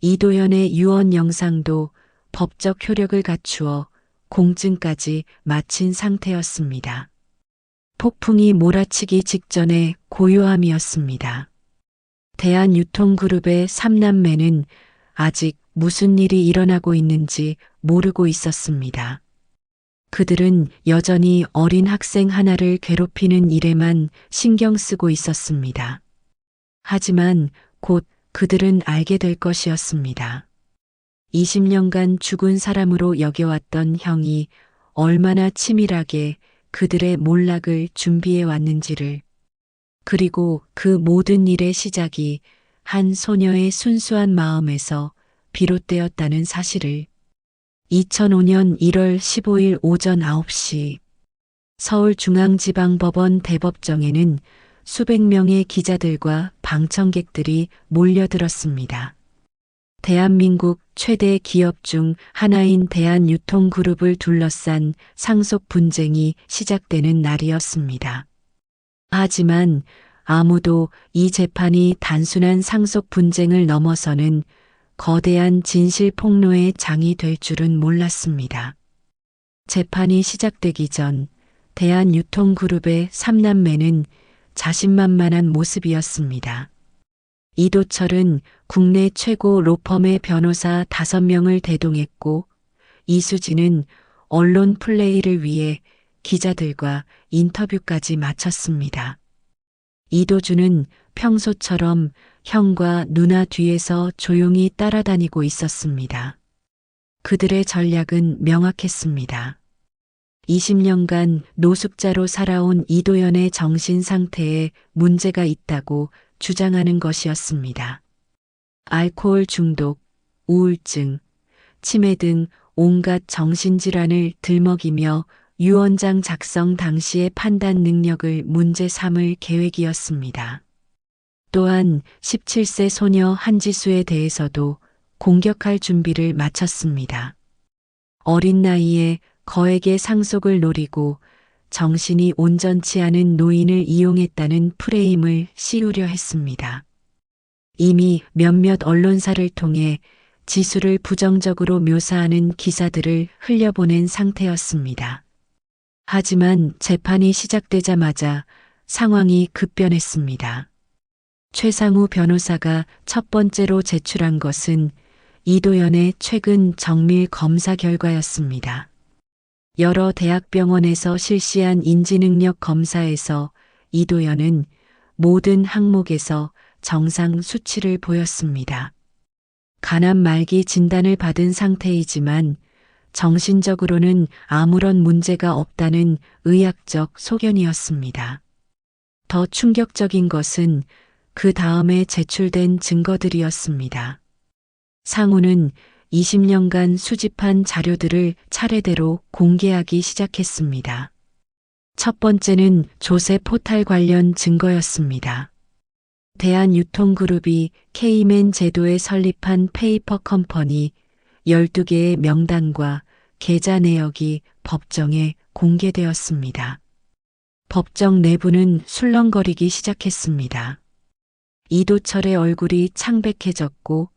이도연의 유언 영상도 법적 효력을 갖추어 공증까지 마친 상태였습니다. 폭풍이 몰아치기 직전의 고요함이었습니다. 대한유통그룹의 삼남매는 아직 무슨 일이 일어나고 있는지 모르고 있었습니다. 그들은 여전히 어린 학생 하나를 괴롭히는 일에만 신경 쓰고 있었습니다. 하지만 곧 그들은 알게 될 것이었습니다. 20년간 죽은 사람으로 여겨왔던 형이 얼마나 치밀하게 그들의 몰락을 준비해 왔는지를, 그리고 그 모든 일의 시작이 한 소녀의 순수한 마음에서 비롯되었다는 사실을. 2005년 1월 15일 오전 9시 서울중앙지방법원 대법정에는 수백 명의 기자들과 방청객들이 몰려들었습니다. 대한민국 최대 기업 중 하나인 대한유통그룹을 둘러싼 상속 분쟁이 시작되는 날이었습니다. 하지만 아무도 이 재판이 단순한 상속 분쟁을 넘어서는 거대한 진실 폭로의 장이 될 줄은 몰랐습니다. 재판이 시작되기 전 대한유통그룹의 3남매는 자신만만한 모습이었습니다. 이도철은 국내 최고 로펌의 변호사 5명을 대동했고 이수진은 언론 플레이를 위해 기자들과 인터뷰까지 마쳤습니다. 이도준은 평소처럼 형과 누나 뒤에서 조용히 따라다니고 있었습니다. 그들의 전략은 명확했습니다. 20년간 노숙자로 살아온 이도연의 정신 상태에 문제가 있다고 주장하는 것이었습니다. 알코올 중독, 우울증, 치매 등 온갖 정신질환을 들먹이며 유언장 작성 당시의 판단 능력을 문제 삼을 계획이었습니다. 또한 17세 소녀 한지수에 대해서도 공격할 준비를 마쳤습니다. 어린 나이에 거액의 상속을 노리고 정신이 온전치 않은 노인을 이용했다는 프레임을 씌우려 했습니다. 이미 몇몇 언론사를 통해 지수를 부정적으로 묘사하는 기사들을 흘려보낸 상태였습니다. 하지만 재판이 시작되자마자 상황이 급변했습니다. 최상우 변호사가 첫 번째로 제출한 것은 이도연의 최근 정밀 검사 결과였습니다. 여러 대학병원에서 실시한 인지능력 검사에서 이도연은 모든 항목에서 정상 수치를 보였습니다. 간암 말기 진단을 받은 상태이지만 정신적으로는 아무런 문제가 없다는 의학적 소견이었습니다. 더 충격적인 것은 그 다음에 제출된 증거들이었습니다. 상우는 20년간 수집한 자료들을 차례대로 공개하기 시작했습니다. 첫 번째는 조세 포탈 관련 증거였습니다. 대한유통그룹이 K맨 제도에 설립한 페이퍼 컴퍼니 12개의 명단과 계좌 내역이 법정에 공개되었습니다. 법정 내부는 술렁거리기 시작했습니다. 이도철의 얼굴이 창백해졌고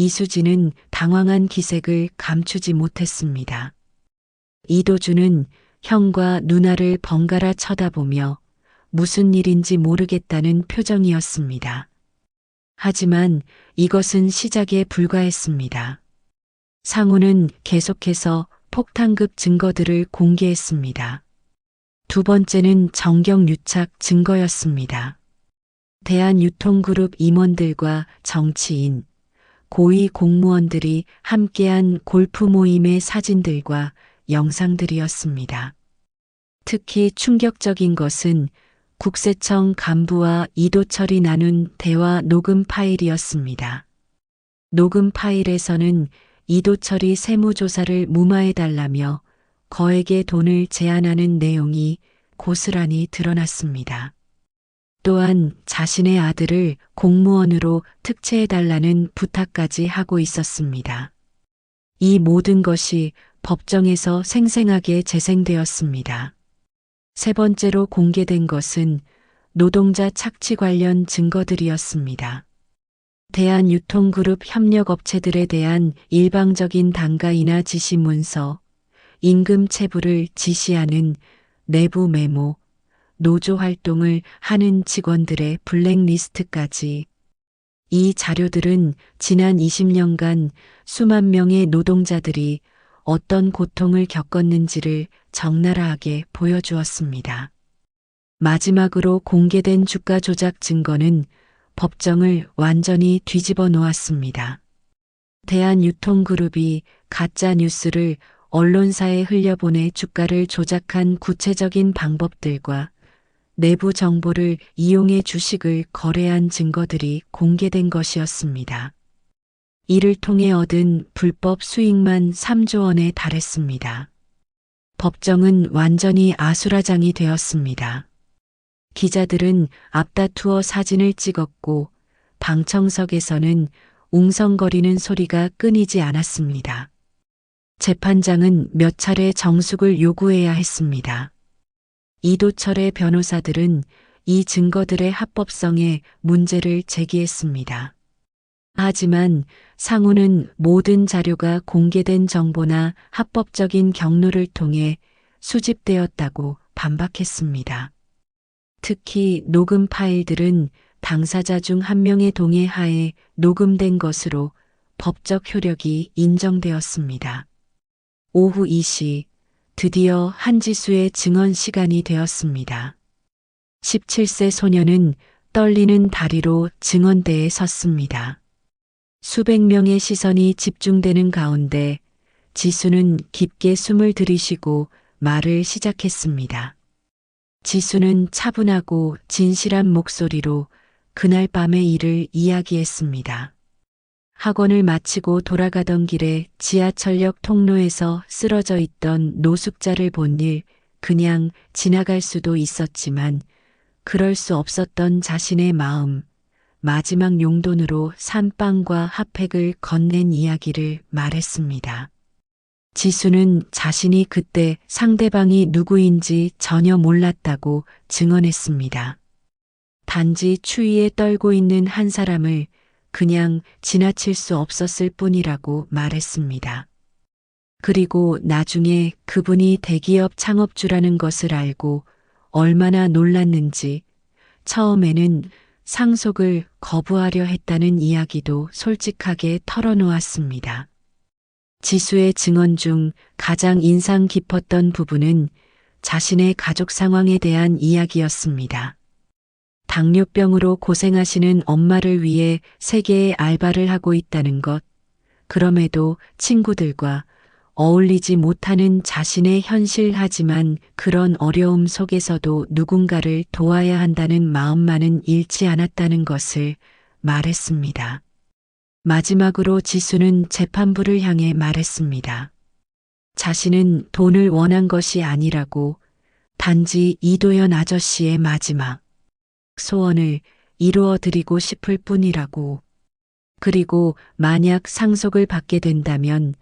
이수진은 당황한 기색을 감추지 못했습니다. 이도준은 형과 누나를 번갈아 쳐다보며 무슨 일인지 모르겠다는 표정이었습니다. 하지만 이것은 시작에 불과했습니다. 상우는 계속해서 폭탄급 증거들을 공개했습니다. 두 번째는 정경유착 증거였습니다. 대한유통그룹 임원들과 정치인, 고위 공무원들이 함께한 골프 모임의 사진들과 영상들이었습니다. 특히 충격적인 것은 국세청 간부와 이도철이 나눈 대화 녹음 파일이었습니다. 녹음 파일에서는 이도철이 세무조사를 무마해달라며 거액의 돈을 제안하는 내용이 고스란히 드러났습니다. 또한 자신의 아들을 공무원으로 특채해달라는 부탁까지 하고 있었습니다. 이 모든 것이 법정에서 생생하게 재생되었습니다. 세 번째로 공개된 것은 노동자 착취 관련 증거들이었습니다. 대한유통그룹 협력업체들에 대한 일방적인 단가이나 지시 문서, 임금 체불을 지시하는 내부 메모, 노조 활동을 하는 직원들의 블랙리스트까지. 이 자료들은 지난 20년간 수만 명의 노동자들이 어떤 고통을 겪었는지를 적나라하게 보여주었습니다. 마지막으로 공개된 주가 조작 증거는 법정을 완전히 뒤집어 놓았습니다. 대한유통그룹이 가짜 뉴스를 언론사에 흘려보내 주가를 조작한 구체적인 방법들과 내부 정보를 이용해 주식을 거래한 증거들이 공개된 것이었습니다. 이를 통해 얻은 불법 수익만 3조 원에 달했습니다. 법정은 완전히 아수라장이 되었습니다. 기자들은 앞다투어 사진을 찍었고 방청석에서는 웅성거리는 소리가 끊이지 않았습니다. 재판장은 몇 차례 정숙을 요구해야 했습니다. 이도철의 변호사들은 이 증거들의 합법성에 문제를 제기했습니다. 하지만 상우는 모든 자료가 공개된 정보나 합법적인 경로를 통해 수집되었다고 반박했습니다. 특히 녹음 파일들은 당사자 중 한 명의 동의 하에 녹음된 것으로 법적 효력이 인정되었습니다. 오후 2시, 드디어 한지수의 증언 시간이 되었습니다. 17세 소녀는 떨리는 다리로 증언대에 섰습니다. 수백 명의 시선이 집중되는 가운데 지수는 깊게 숨을 들이쉬고 말을 시작했습니다. 지수는 차분하고 진실한 목소리로 그날 밤의 일을 이야기했습니다. 학원을 마치고 돌아가던 길에 지하철역 통로에서 쓰러져 있던 노숙자를 본 일, 그냥 지나갈 수도 있었지만 그럴 수 없었던 자신의 마음, 마지막 용돈으로 산 빵과 핫팩을 건넨 이야기를 말했습니다. 지수는 자신이 그때 상대방이 누구인지 전혀 몰랐다고 증언했습니다. 단지 추위에 떨고 있는 한 사람을 그냥 지나칠 수 없었을 뿐이라고 말했습니다. 그리고 나중에 그분이 대기업 창업주라는 것을 알고 얼마나 놀랐는지 처음에는 상속을 거부하려 했다는 이야기도 솔직하게 털어놓았습니다. 지수의 증언 중 가장 인상 깊었던 부분은 자신의 가족 상황에 대한 이야기였습니다. 당뇨병으로 고생하시는 엄마를 위해 세계의 알바를 하고 있다는 것, 그럼에도 친구들과 어울리지 못하는 자신의 현실하지만 그런 어려움 속에서도 누군가를 도와야 한다는 마음만은 잃지 않았다는 것을 말했습니다. 마지막으로 지수는 재판부를 향해 말했습니다. 자신은 돈을 원한 것이 아니라고, 단지 이도연 아저씨의 마지막 소원을 이루어 드리고 싶을 뿐이라고. 그리고 만약 상속을 받게 된다면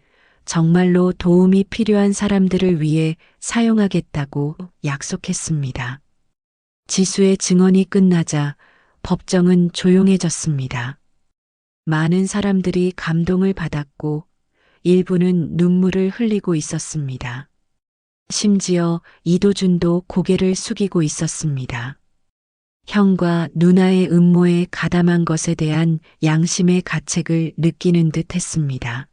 정말로 도움이 필요한 사람들을 위해 사용하겠다고 약속했습니다. 지수의 증언이 끝나자 법정은 조용해졌습니다. 많은 사람들이 감동을 받았고 일부는 눈물을 흘리고 있었습니다. 심지어 이도준도 고개를 숙이고 있었습니다. 형과 누나의 음모에 가담한 것에 대한 양심의 가책을 느끼는 듯 했습니다.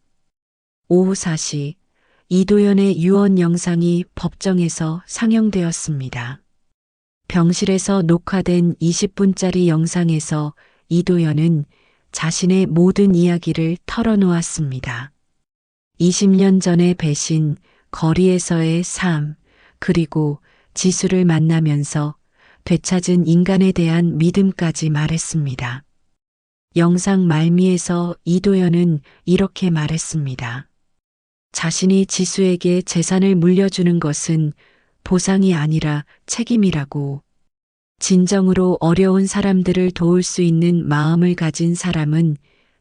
오후 4시, 이도연의 유언 영상이 법정에서 상영되었습니다. 병실에서 녹화된 20분짜리 영상에서 이도연은 자신의 모든 이야기를 털어놓았습니다. 20년 전의 배신, 거리에서의 삶, 그리고 지수를 만나면서 되찾은 인간에 대한 믿음까지 말했습니다. 영상 말미에서 이도연은 이렇게 말했습니다. 자신이 지수에게 재산을 물려주는 것은 보상이 아니라 책임이라고. 진정으로 어려운 사람들을 도울 수 있는 마음을 가진 사람은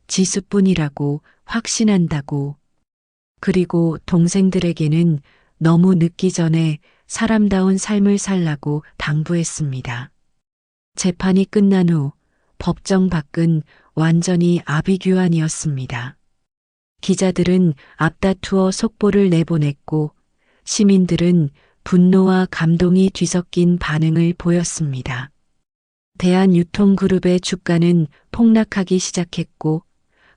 지수뿐이라고 확신한다고. 그리고 동생들에게는 너무 늦기 전에 사람다운 삶을 살라고 당부했습니다. 재판이 끝난 후 법정 밖은 완전히 아비규환이었습니다. 기자들은 앞다투어 속보를 내보냈고 시민들은 분노와 감동이 뒤섞인 반응을 보였습니다. 대한유통그룹의 주가는 폭락하기 시작했고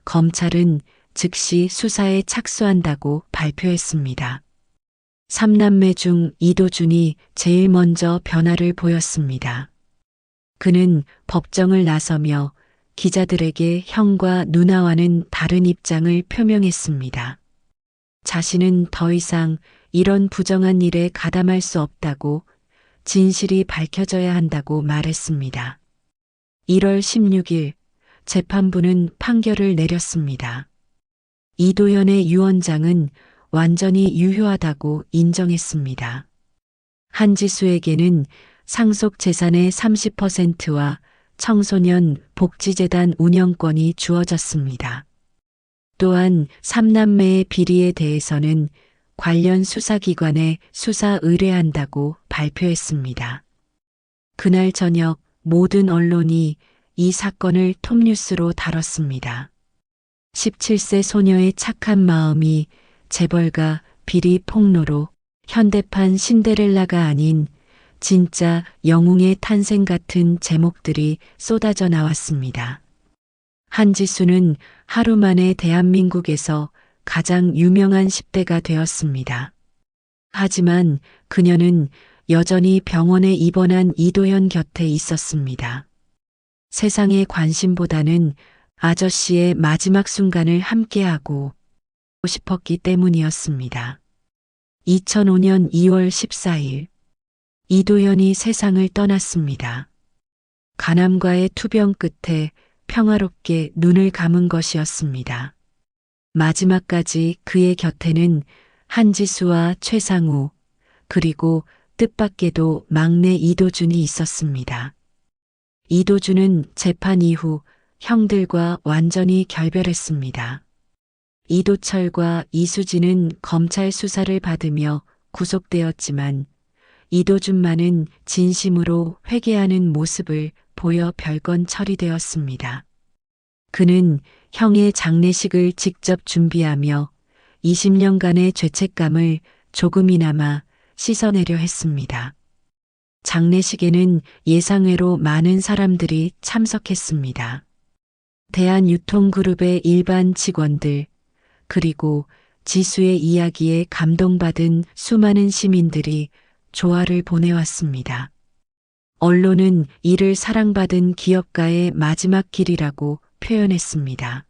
검찰은 즉시 수사에 착수한다고 발표했습니다. 3남매 중 이도준이 제일 먼저 변화를 보였습니다. 그는 법정을 나서며 기자들에게 형과 누나와는 다른 입장을 표명했습니다. 자신은 더 이상 이런 부정한 일에 가담할 수 없다고, 진실이 밝혀져야 한다고 말했습니다. 1월 16일 재판부는 판결을 내렸습니다. 이도연의 유언장은 완전히 유효하다고 인정했습니다. 한지수에게는 상속 재산의 30%와 청소년 복지재단 운영권이 주어졌습니다. 또한 삼남매의 비리에 대해서는 관련 수사기관에 수사 의뢰한다고 발표했습니다. 그날 저녁 모든 언론이 이 사건을 톱뉴스로 다뤘습니다. 17세 소녀의 착한 마음이 재벌가 비리 폭로로 현대판 신데렐라가 아닌 진짜 영웅의 탄생 같은 제목들이 쏟아져 나왔습니다. 한지수는 하루 만에 대한민국에서 가장 유명한 10대가 되었습니다. 하지만 그녀는 여전히 병원에 입원한 이도현 곁에 있었습니다. 세상의 관심보다는 아저씨의 마지막 순간을 함께하고 싶었기 때문이었습니다. 2005년 2월 14일 이도현이 세상을 떠났습니다. 간암과의 투병 끝에 평화롭게 눈을 감은 것이었습니다. 마지막까지 그의 곁에는 한지수와 최상우 그리고 뜻밖에도 막내 이도준이 있었습니다. 이도준은 재판 이후 형들과 완전히 결별했습니다. 이도철과 이수진은 검찰 수사를 받으며 구속되었지만 이도준만은 진심으로 회개하는 모습을 보여 별건 처리되었습니다. 그는 형의 장례식을 직접 준비하며 20년간의 죄책감을 조금이나마 씻어내려 했습니다. 장례식에는 예상외로 많은 사람들이 참석했습니다. 대한유통그룹의 일반 직원들, 그리고 지수의 이야기에 감동받은 수많은 시민들이 조화를 보내왔습니다. 언론은 이를 사랑받은 기업가의 마지막 길이라고 표현했습니다.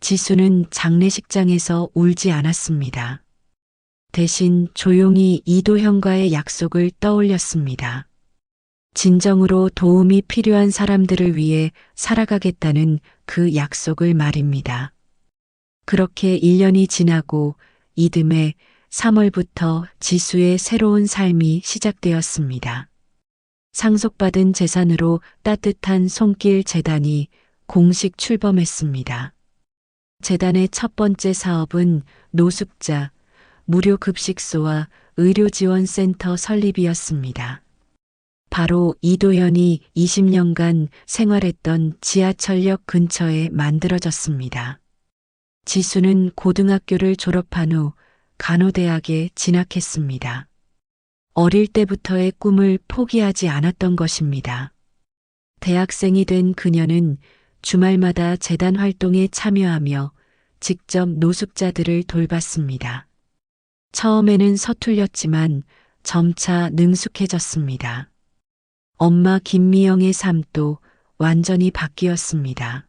지수는 장례식장에서 울지 않았습니다. 대신 조용히 이도현과의 약속을 떠올렸습니다. 진정으로 도움이 필요한 사람들을 위해 살아가겠다는 그 약속을 말입니다. 그렇게 1년이 지나고 이듬해 3월부터 지수의 새로운 삶이 시작되었습니다. 상속받은 재산으로 따뜻한 손길 재단이 공식 출범했습니다. 재단의 첫 번째 사업은 노숙자, 무료급식소와 의료지원센터 설립이었습니다. 바로 이도현이 20년간 생활했던 지하철역 근처에 만들어졌습니다. 지수는 고등학교를 졸업한 후 간호대학에 진학했습니다. 어릴 때부터의 꿈을 포기하지 않았던 것입니다. 대학생이 된 그녀는 주말마다 재단 활동에 참여하며 직접 노숙자들을 돌봤습니다. 처음에는 서툴렸지만 점차 능숙해졌습니다. 엄마 김미영의 삶도 완전히 바뀌었습니다.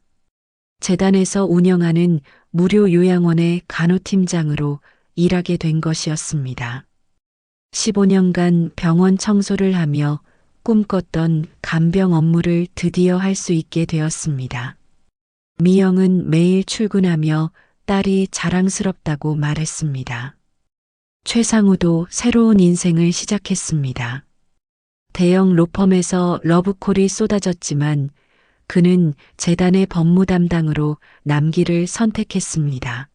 재단에서 운영하는 무료 요양원의 간호팀장으로 일하게 된 것이었습니다. 15년간 병원 청소를 하며 꿈꿨던 간병 업무를 드디어 할 수 있게 되었습니다. 미영은 매일 출근하며 딸이 자랑스럽다고 말했습니다. 최상우도 새로운 인생을 시작했습니다. 대형 로펌에서 러브콜이 쏟아졌지만 그는 재단의 법무 담당으로 남기를 선택했습니다.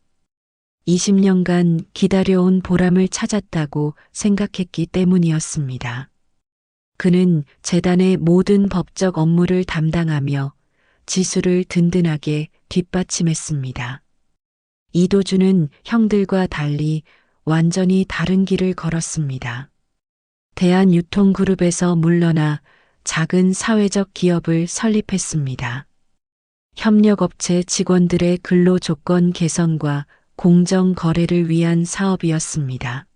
20년간 기다려온 보람을 찾았다고 생각했기 때문이었습니다. 그는 재단의 모든 법적 업무를 담당하며 지수를 든든하게 뒷받침했습니다. 이도준은 형들과 달리 완전히 다른 길을 걸었습니다. 대한유통그룹에서 물러나 작은 사회적 기업을 설립했습니다. 협력업체 직원들의 근로 조건 개선과 공정 거래를 위한 사업이었습니다.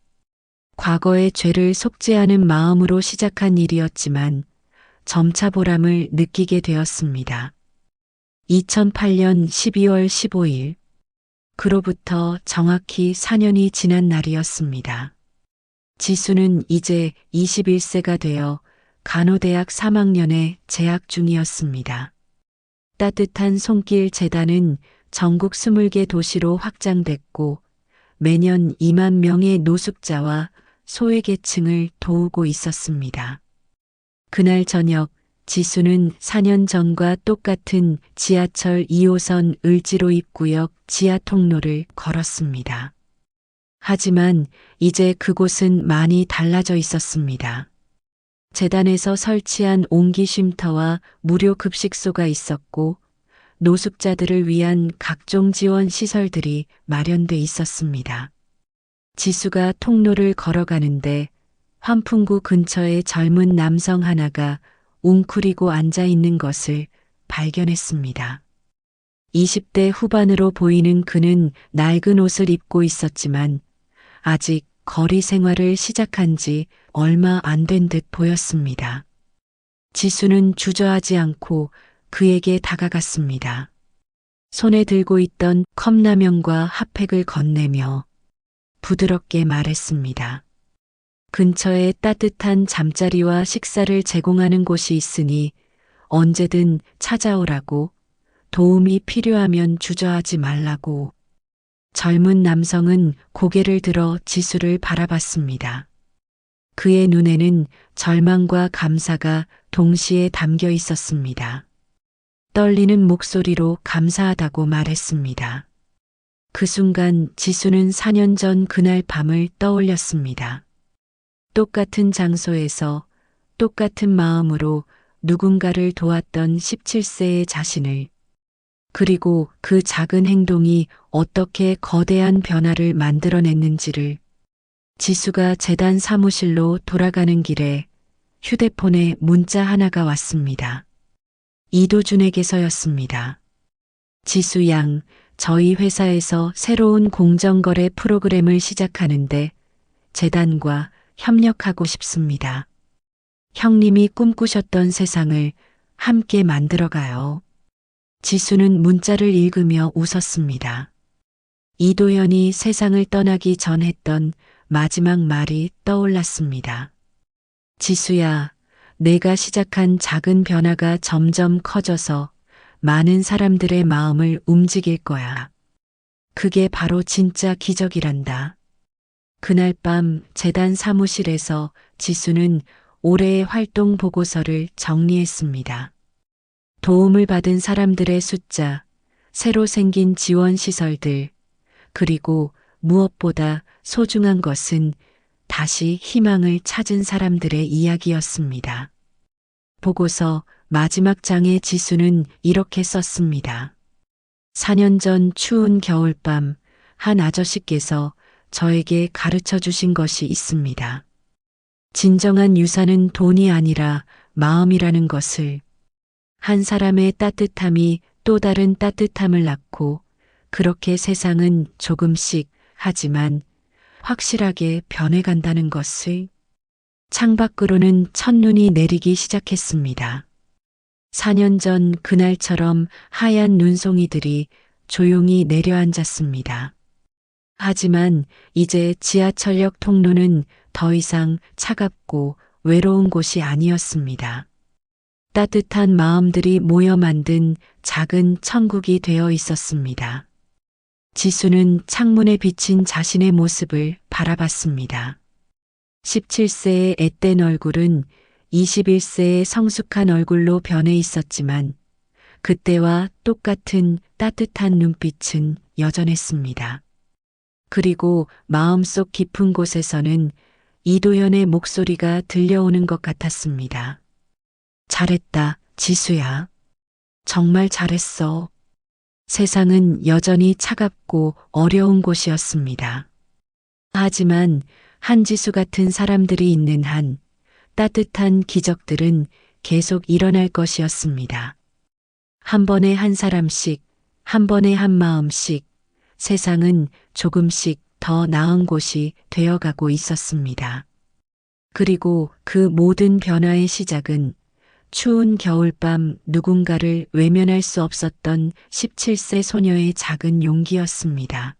과거의 죄를 속죄하는 마음으로 시작한 일이었지만 점차 보람을 느끼게 되었습니다. 2008년 12월 15일, 그로부터 정확히 4년이 지난 날이었습니다. 지수는 이제 21세가 되어 간호대학 3학년에 재학 중이었습니다. 따뜻한 손길 재단은 전국 20개 도시로 확장됐고 매년 2만 명의 노숙자와 소외계층을 도우고 있었습니다. 그날 저녁 지수는 4년 전과 똑같은 지하철 2호선 을지로 입구역 지하 통로를 걸었습니다. 하지만 이제 그곳은 많이 달라져 있었습니다. 재단에서 설치한 옹기 쉼터와 무료 급식소가 있었고 노숙자들을 위한 각종 지원 시설들이 마련돼 있었습니다. 지수가 통로를 걸어가는데 환풍구 근처에 젊은 남성 하나가 웅크리고 앉아 있는 것을 발견했습니다. 20대 후반으로 보이는 그는 낡은 옷을 입고 있었지만 아직 거리 생활을 시작한 지 얼마 안 된 듯 보였습니다. 지수는 주저하지 않고 그에게 다가갔습니다. 손에 들고 있던 컵라면과 핫팩을 건네며 부드럽게 말했습니다. 근처에 따뜻한 잠자리와 식사를 제공하는 곳이 있으니 언제든 찾아오라고, 도움이 필요하면 주저하지 말라고. 젊은 남성은 고개를 들어 지수를 바라봤습니다. 그의 눈에는 절망과 감사가 동시에 담겨 있었습니다. 떨리는 목소리로 감사하다고 말했습니다. 그 순간 지수는 4년 전 그날 밤을 떠올렸습니다. 똑같은 장소에서 똑같은 마음으로 누군가를 도왔던 17세의 자신을, 그리고 그 작은 행동이 어떻게 거대한 변화를 만들어냈는지를. 지수가 재단 사무실로 돌아가는 길에 휴대폰에 문자 하나가 왔습니다. 이도준에게서였습니다. 지수 양, 저희 회사에서 새로운 공정거래 프로그램을 시작하는데 재단과 협력하고 싶습니다. 형님이 꿈꾸셨던 세상을 함께 만들어가요. 지수는 문자를 읽으며 웃었습니다. 이도현이 세상을 떠나기 전 했던 마지막 말이 떠올랐습니다. 지수야, 내가 시작한 작은 변화가 점점 커져서 많은 사람들의 마음을 움직일 거야. 그게 바로 진짜 기적이란다. 그날 밤 재단 사무실에서 지수는 올해의 활동 보고서를 정리했습니다. 도움을 받은 사람들의 숫자, 새로 생긴 지원 시설들, 그리고 무엇보다 소중한 것은 다시 희망을 찾은 사람들의 이야기였습니다. 보고서 마지막 장에 지수는 이렇게 썼습니다. 4년 전 추운 겨울밤 한 아저씨께서 저에게 가르쳐 주신 것이 있습니다. 진정한 유산은 돈이 아니라 마음이라는 것을. 한 사람의 따뜻함이 또 다른 따뜻함을 낳고 그렇게 세상은 조금씩 하지만 확실하게 변해간다는 것을. 창밖으로는 첫눈이 내리기 시작했습니다. 4년 전 그날처럼 하얀 눈송이들이 조용히 내려앉았습니다. 하지만 이제 지하철역 통로는 더 이상 차갑고 외로운 곳이 아니었습니다. 따뜻한 마음들이 모여 만든 작은 천국이 되어 있었습니다. 지수는 창문에 비친 자신의 모습을 바라봤습니다. 17세의 앳된 얼굴은 21세의 성숙한 얼굴로 변해 있었지만 그때와 똑같은 따뜻한 눈빛은 여전했습니다. 그리고 마음속 깊은 곳에서는 이도현의 목소리가 들려오는 것 같았습니다. 잘했다, 지수야. 정말 잘했어. 세상은 여전히 차갑고 어려운 곳이었습니다. 하지만 한지수 같은 사람들이 있는 한 따뜻한 기적들은 계속 일어날 것이었습니다. 한 번에 한 사람씩, 한 번에 한 마음씩 세상은 조금씩 더 나은 곳이 되어가고 있었습니다. 그리고 그 모든 변화의 시작은 추운 겨울밤 누군가를 외면할 수 없었던 17세 소녀의 작은 용기였습니다.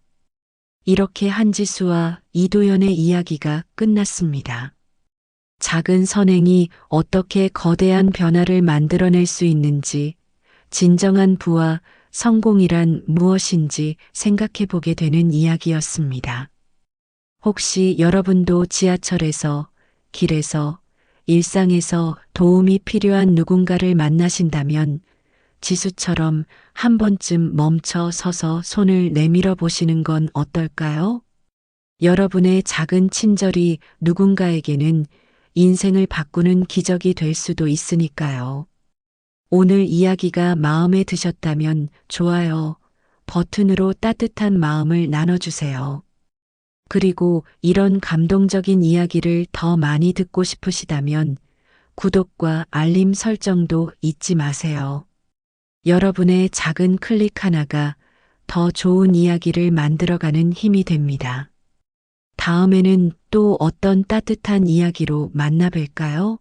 이렇게 한지수와 이도현의 이야기가 끝났습니다. 작은 선행이 어떻게 거대한 변화를 만들어낼 수 있는지, 진정한 부와 성공이란 무엇인지 생각해 보게 되는 이야기였습니다. 혹시 여러분도 지하철에서, 길에서 일상에서 도움이 필요한 누군가를 만나신다면 지수처럼 한 번쯤 멈춰 서서 손을 내밀어 보시는 건 어떨까요? 여러분의 작은 친절이 누군가에게는 인생을 바꾸는 기적이 될 수도 있으니까요. 오늘 이야기가 마음에 드셨다면 좋아요 버튼으로 따뜻한 마음을 나눠주세요. 그리고 이런 감동적인 이야기를 더 많이 듣고 싶으시다면 구독과 알림 설정도 잊지 마세요. 여러분의 작은 클릭 하나가 더 좋은 이야기를 만들어가는 힘이 됩니다. 다음에는 또 어떤 따뜻한 이야기로 만나 뵐까요?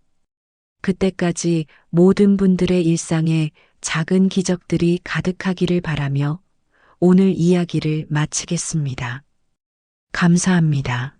그때까지 모든 분들의 일상에 작은 기적들이 가득하기를 바라며 오늘 이야기를 마치겠습니다. 감사합니다.